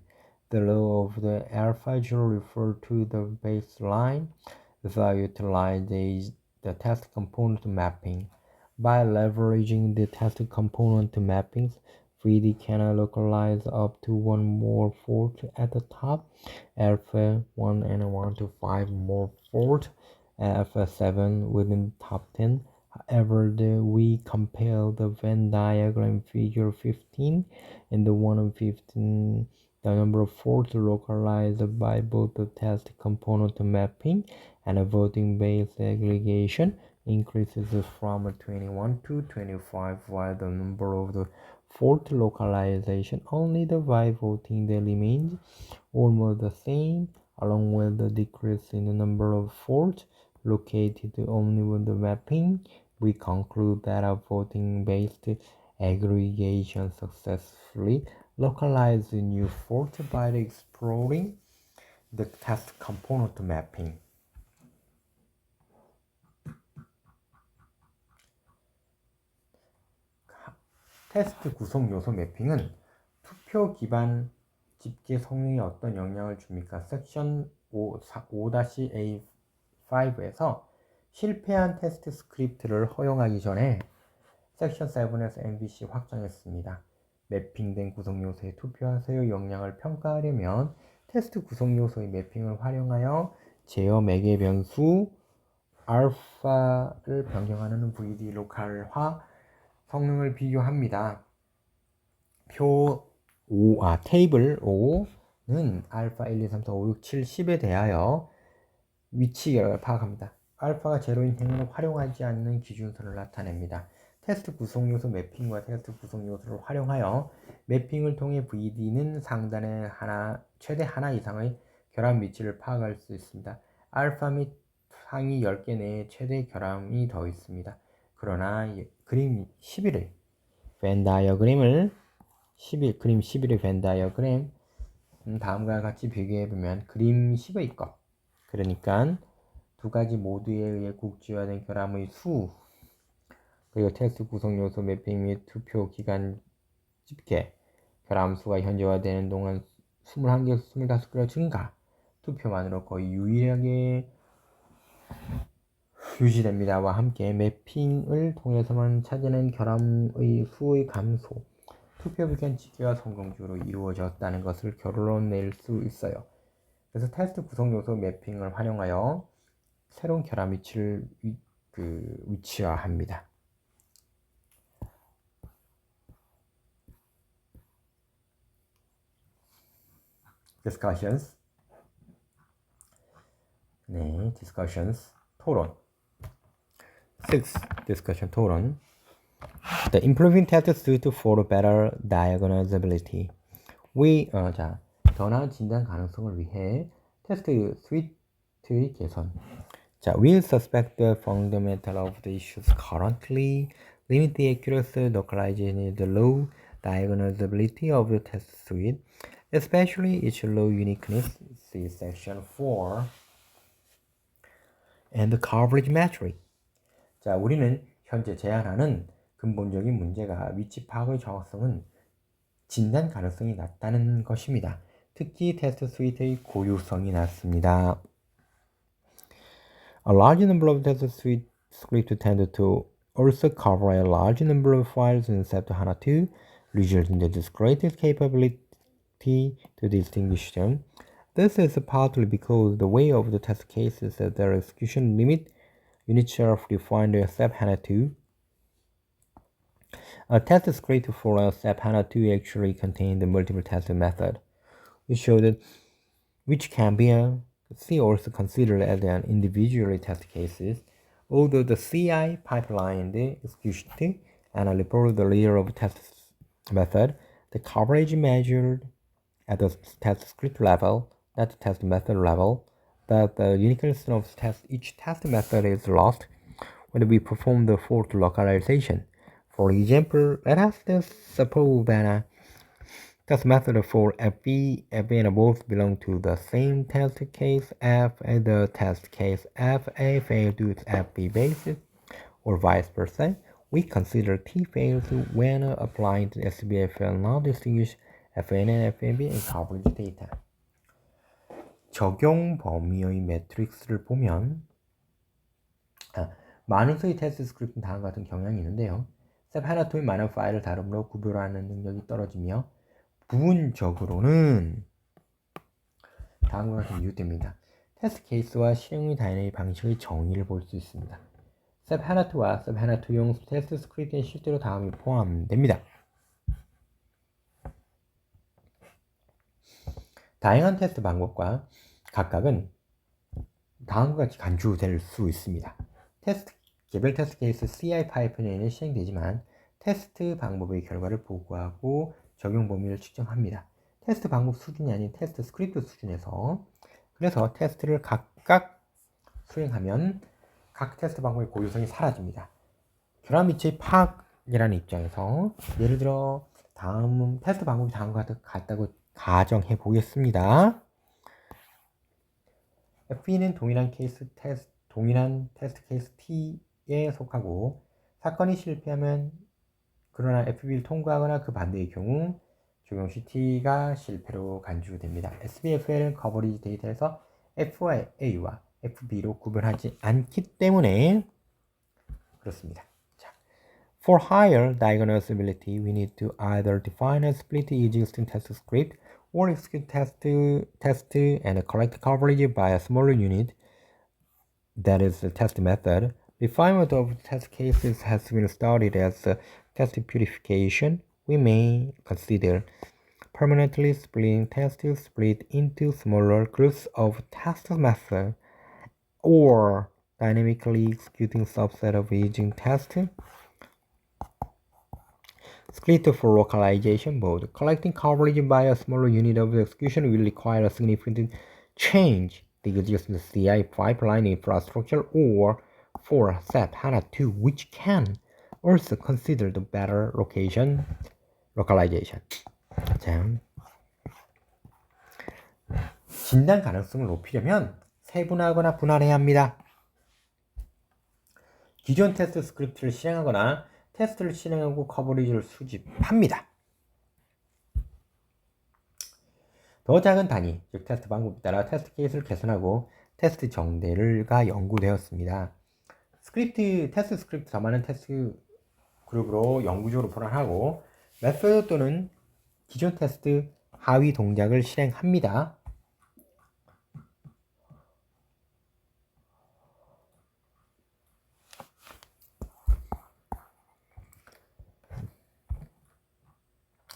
The low of the alpha 0 refer to the baseline. The utilizes the test component mapping. By leveraging the test component mappings, 3D can localize up to one more fault at the top, alpha 1 and 1 to 5 more fault, alpha 7 within top 10. However, we compare the Venn diagram figure 15 and the one of 15, the number of faults localized by both the test component mapping and a voting-based aggregation increases from 21 to 25, while the number of the fault localization only by voting that remains almost the same, along with the decrease in the number of faults located only with the mapping. We conclude that a voting-based aggregation successfully localized new faults by exploring the test component mapping. 테스트 구성 요소 매핑은 투표 기반 집계 성능에 어떤 영향을 줍니까? 섹션 5-A5에서 실패한 테스트 스크립트를 허용하기 전에 섹션 7에서 MVC 확정했습니다. 매핑된 구성 요소에 투표하세요 영향을 평가하려면 테스트 구성 요소의 매핑을 활용하여 제어 매개 변수 알파를 변경하는 VD 로컬화 성능을 비교합니다. 테이블 5는 알파 1, 2, 3, 4, 5, 6, 7, 10에 대하여 위치 결과를 파악합니다. 알파가 제로인 행을 활용하지 않는 기준선을 나타냅니다. 테스트 구성 요소 매핑과 테스트 구성 요소를 활용하여 매핑을 통해 VD는 상단에 최대 하나 이상의 결함 위치를 파악할 수 있습니다. 알파 및 상위 10개 내에 최대 결함이 더 있습니다. 그러나 그림 11의 벤 다이어그램을 그림 11의 벤 다이어그램 다음과 같이 비교해보면 그림 10의 것, 그러니까 두 가지 모두에 의해 국지화된 결함의 수, 그리고 테스트 구성 요소 매핑 및 투표 기간 집계, 결함 수가 현재화되는 동안 21개, 25개로 증가, 투표만으로 거의 유일하게 유지됩니다와 함께 매핑을 통해서만 찾아낸 결함의 수의 감소, 투표 기간 집계가 성공적으로 이루어졌다는 것을 결론 낼 수 있어요. 그래서 테스트 구성 요소 매핑을 활용하여 새로운 결함 위치를 위치화합니다. discussions. 토론. 6. discussion 토론. The improving test suite for better diagnosability. 더 나은 진단 가능성을 위해 테스트 스위트의 개선. We suspect the fundamental of the issues currently limit the accuracy, localization, and the low diagnosability of the test suite, especially its low uniqueness. See section 4. And the coverage metric. 우리는 현재 제안하는 근본적인 문제가 위치 파악의 정확성은 진단 가능성이 낮다는 것입니다. 특히 테스트 스위트의 고유성이 낮습니다. A large number of test scripts tend to also cover a large number of files in SAP HANA2, resulting in this greatest capability to distinguish them. This is partly because the way of the test cases that their execution units are defined in SAP HANA2. A test script for SAP HANA2 actually contains the multiple test method, which can be also considered as an individual test cases. Although the CI pipeline the execution and report the layer of test method, the coverage measured at the test script level, not the test method level, that the uniqueness of each test method is lost when we perform the fault localization. For example, let us suppose that test method for FB and both belong to the same test case F, and the test case FA failed to its FB basis, or vice versa. We consider T fails when applying to SBF and not distinguish FN and FNB in coverage data. 적용 범위의 매트릭스를 보면 많은 수의 테스트 스크립트는 다음과 같은 경향이 있는데요. SAP HANA2의 많은 파일을 다름으로 구별하는 능력이 떨어지며 부분적으로는 다음과 같은 이유입니다. 테스트 케이스와 실행의 다양한 방식의 정의를 볼 수 있습니다. SAP HANA2와 SAP HANA2용 테스트 스크립트는 실제로 다음이 포함됩니다. 다양한 테스트 방법과 각각은 다음과 같이 간주될 수 있습니다. 개별 테스트 케이스 CI 파이프라인이 시행되지만 테스트 방법의 결과를 보고하고 적용 범위를 측정합니다. 테스트 방법 수준이 아닌 테스트 스크립트 수준에서 그래서 테스트를 각각 수행하면 각 테스트 방법의 고유성이 사라집니다. 결함 위치 파악이라는 입장에서 예를 들어 다음 테스트 방법이 다음과 같다고 가정해 보겠습니다. F는 동일한 테스트 케이스 T에 속하고 사건이 실패하면 그러나 FB를 통과하거나 그 반대의 경우 적용 시 T가 실패로 간주됩니다. SBFL은 커버리지 데이터에서 FA와 FB로 구별하지 않기 때문에 그렇습니다. 자, For higher diagnosability, we need to either define and split the existing test script or execute test and collect coverage by a smaller unit. That is the test method. Refinement of test cases has been studied as test purification. We may consider permanently splitting tests split into smaller groups of test methods or dynamically executing subset of aging tests. Split for localization mode. Collecting coverage by a smaller unit of execution will require a significant change the existing CI pipeline infrastructure or for SAP HANA 2, which can also consider the better localization. 자, 진단 가능성을 높이려면 세분화하거나 분할해야 합니다. 기존 테스트 스크립트를 실행하거나 테스트를 실행하고 커버리지를 수집합니다. 더 작은 단위, 즉 테스트 방법에 따라 테스트 케이스를 개선하고 테스트 정대가 연구되었습니다. 테스트 스크립트 더 많은 테스트 그룹으로 영구적으로 분할하고 메소드 또는 기존 테스트 하위 동작을 실행합니다.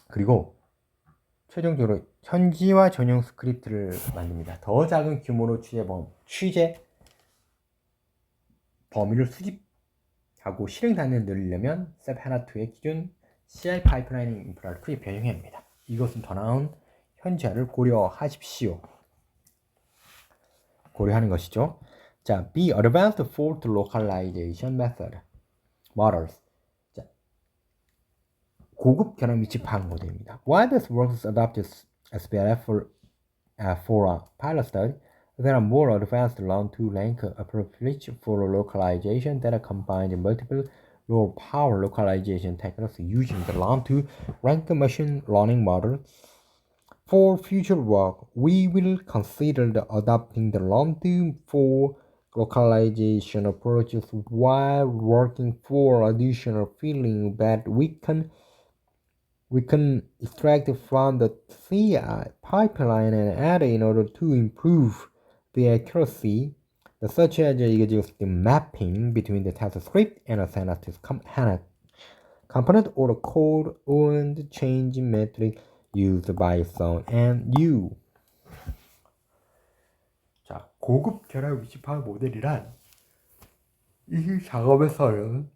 그리고 최종적으로 현지화 전용 스크립트를 만듭니다. 더 작은 규모로 취재 범위를 수집하고 실행 단위를 늘리려면 SAP HANA2의 기존 CI 파이프라인 인프라를 크게 변형해야 합니다. 이것은 더 나은 현지화를 고려하십시오. 고려하는 것이죠. 자, B. Advanced Fault Localization Models. 자, 고급 결함 위치 파악 모델입니다. While this works adopted SPLF for a pilot study, there are more advanced long-to-length approaches for localization that combine multiple low-power localization techniques using the long-to-length machine learning model. For future work, we will consider adopting the long-to-4 localization approaches while working for additional feeling that we can extract from the CI pipeline and add in order to improve the accuracy, such as the mapping between the test script and a synaptic component or the code and change metric used by some and you. 자, 고급 결합 위치 파악 모델이란 이 작업에서는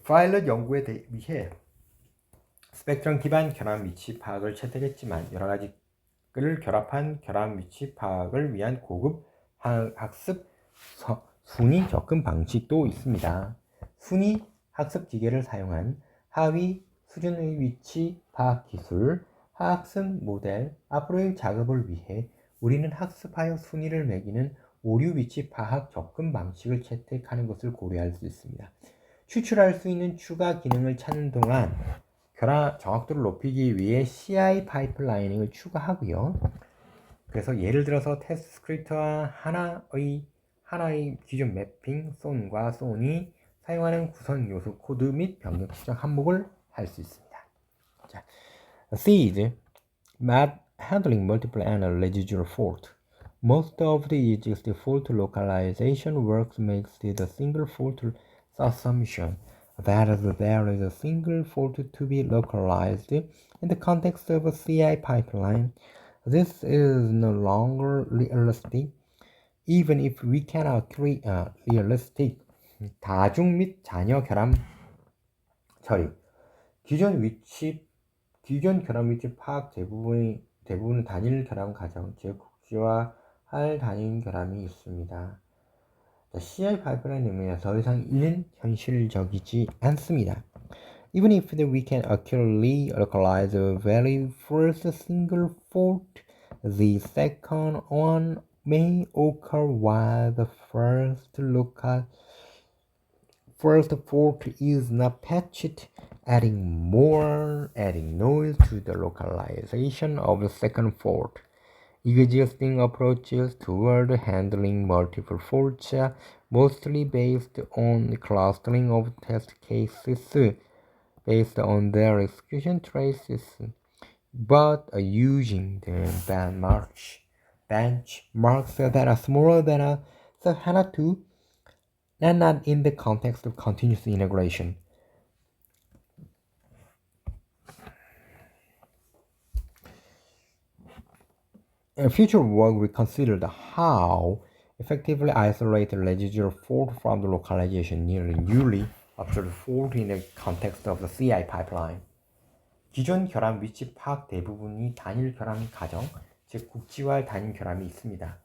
파일럿 연구에 위해 스펙트럼 기반 결함 위치 파악을 채택했지만 여러 가지를 결합한 결함 위치 파악을 위한 고급 학습 순위 접근 방식도 있습니다. 순위 학습 기계를 사용한 하위 수준의 위치 파악 기술, 학습 모델, 앞으로의 작업을 위해 우리는 학습하여 순위를 매기는 오류 위치 파악 접근 방식을 채택하는 것을 고려할 수 있습니다. 추출할 수 있는 추가 기능을 찾는 동안 정확도를 높이기 위해 CI 파이프라이닝을 추가하고요. 그래서 예를 들어서 테스트 스크립트와 하나의 기존 매핑, 쏜과 쏜이 사용하는 구성 요소 코드 및 병력 수정 항목을 할 수 있습니다. 자, C is map handling multiple and residual fault. Most of the existing fault localization works makes it a single fault assumption that there is a single fault to be localized in the context of a CI pipeline. This is no longer realistic, even if we can agree realistic. 다중 및 자녀 결함 처리. 기존 결함 위치 파악 대부분 단일 결함 가정, 즉 국지화 할 단일 결함이 있습니다. CI 파이프라인 의미는 더 이상 이는 현실적이지 않습니다. Even if we can accurately localize the very first single fault, the second one may occur while the first fault is not patched, adding noise to the localization of the second fault. Existing approaches toward handling multiple faults are mostly based on clustering of test cases based on their execution traces, but using the benchmarks that are smaller than a HANA 2 and not in the context of continuous integration. In future work, we considered how effectively isolate residual fault from the localization nearly newly observed fault in the context of the CI pipeline. 기존 결함 위치 파악 대부분이 단일 결함 가정, 즉 국지화할 단일 결함이 있습니다.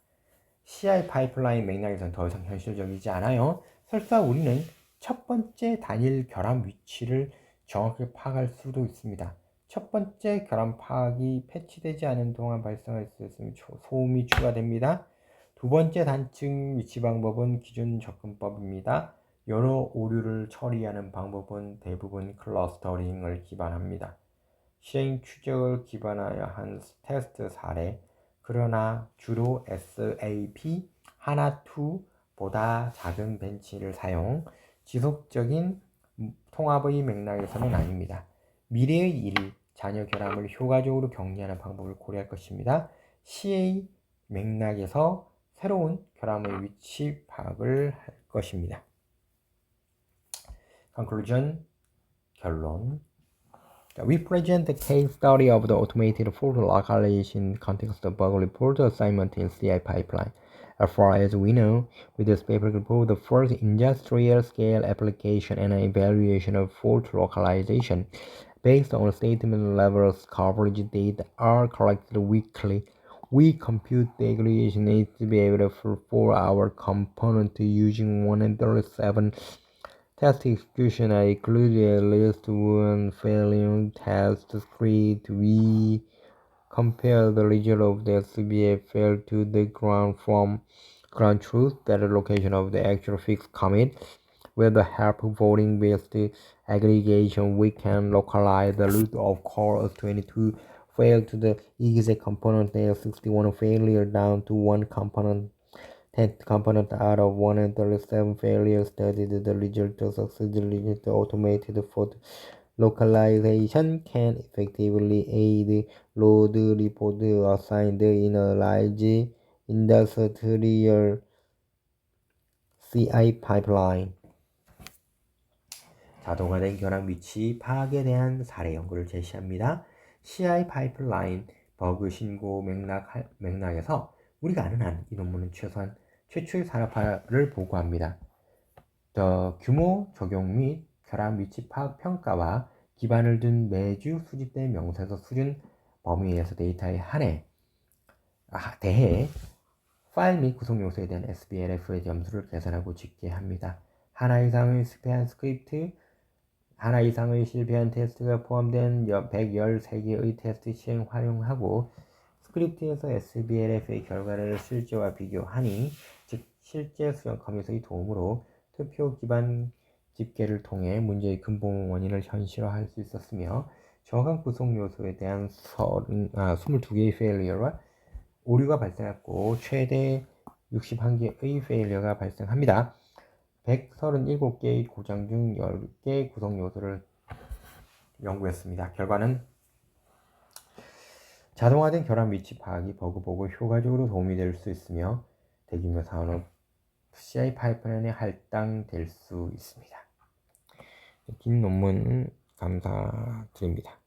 CI 파이프라인 맥락에서는 더 이상 현실적이지 않아요. 설사 우리는 첫 번째 단일 결함 위치를 정확하게 파악할 수도 있습니다. 첫 번째 결함 파악이 패치되지 않은 동안 발생할 수 있으면 소음이 추가됩니다. 두 번째 단층 위치 방법은 기존 접근법입니다. 여러 오류를 처리하는 방법은 대부분 클러스터링을 기반합니다. 시행 추적을 기반하여 한 테스트 사례, 그러나 주로 SAP HANA2보다 작은 벤치를 사용, 지속적인 통합의 맥락에서는 아닙니다. 미래의 일, 자녀 결함을 효과적으로 격리하는 방법을 고려할 것입니다. CA 맥락에서 새로운 결함의 위치 파악을 할 것입니다. Conclusion, 결론. We present the case study of the automated fault localization context of bug report assignment in CI pipeline. As far as we know, with this paper report, the first industrial scale application and evaluation of fault localization based on statement levels coverage data are collected weekly. We compute the aggregation needs to be able for our component using 107 test execution. I included at least one failure test script. We compare the result of the SBA fail to the ground truth, that is location of the actual fixed commit. With the help of voting based aggregation, we can localize the root of core 22 fail to the exact component, 61 failure down to one component. 10 component out of 137 failures studied. The result successfully the automated fault localization can effectively aid load report assigned in a large industrial CI pipeline. 자동화된 결함 위치 파악에 대한 사례 연구를 제시합니다. CI 파이프라인 버그 신고 맥락에서 우리가 아는 한 이 논문은 최소한 최초의 산업화를 보고합니다. 규모, 적용 및 결함 위치 파악 평가와 기반을 둔 매주 수집된 명세서 수준 범위에서 데이터에 대해 파일 및 구성 요소에 대한 SBLF의 점수를 계산하고 집계합니다. 하나 이상의 실패한 스크립트, 하나 이상의 실패한 테스트가 포함된 113개의 테스트 시행 활용하고 스크립트에서 SBLF의 결과를 실제와 비교하니, 즉 실제 수정 커밋의 도움으로 투표 기반 집계를 통해 문제의 근본 원인을 현실화할 수 있었으며, 정확한 구성 요소에 대한 22개의 페일리어와 오류가 발생했고 최대 61개의 페일리어가 발생합니다. 137개의 고장 중 10개 구성 요소를 연구했습니다. 결과는 자동화된 결함 위치 파악이 버그 보고 효과적으로 도움이 될 수 있으며 대규모 산업 CI 파이프라인에 할당될 수 있습니다. 긴 논문 감사드립니다.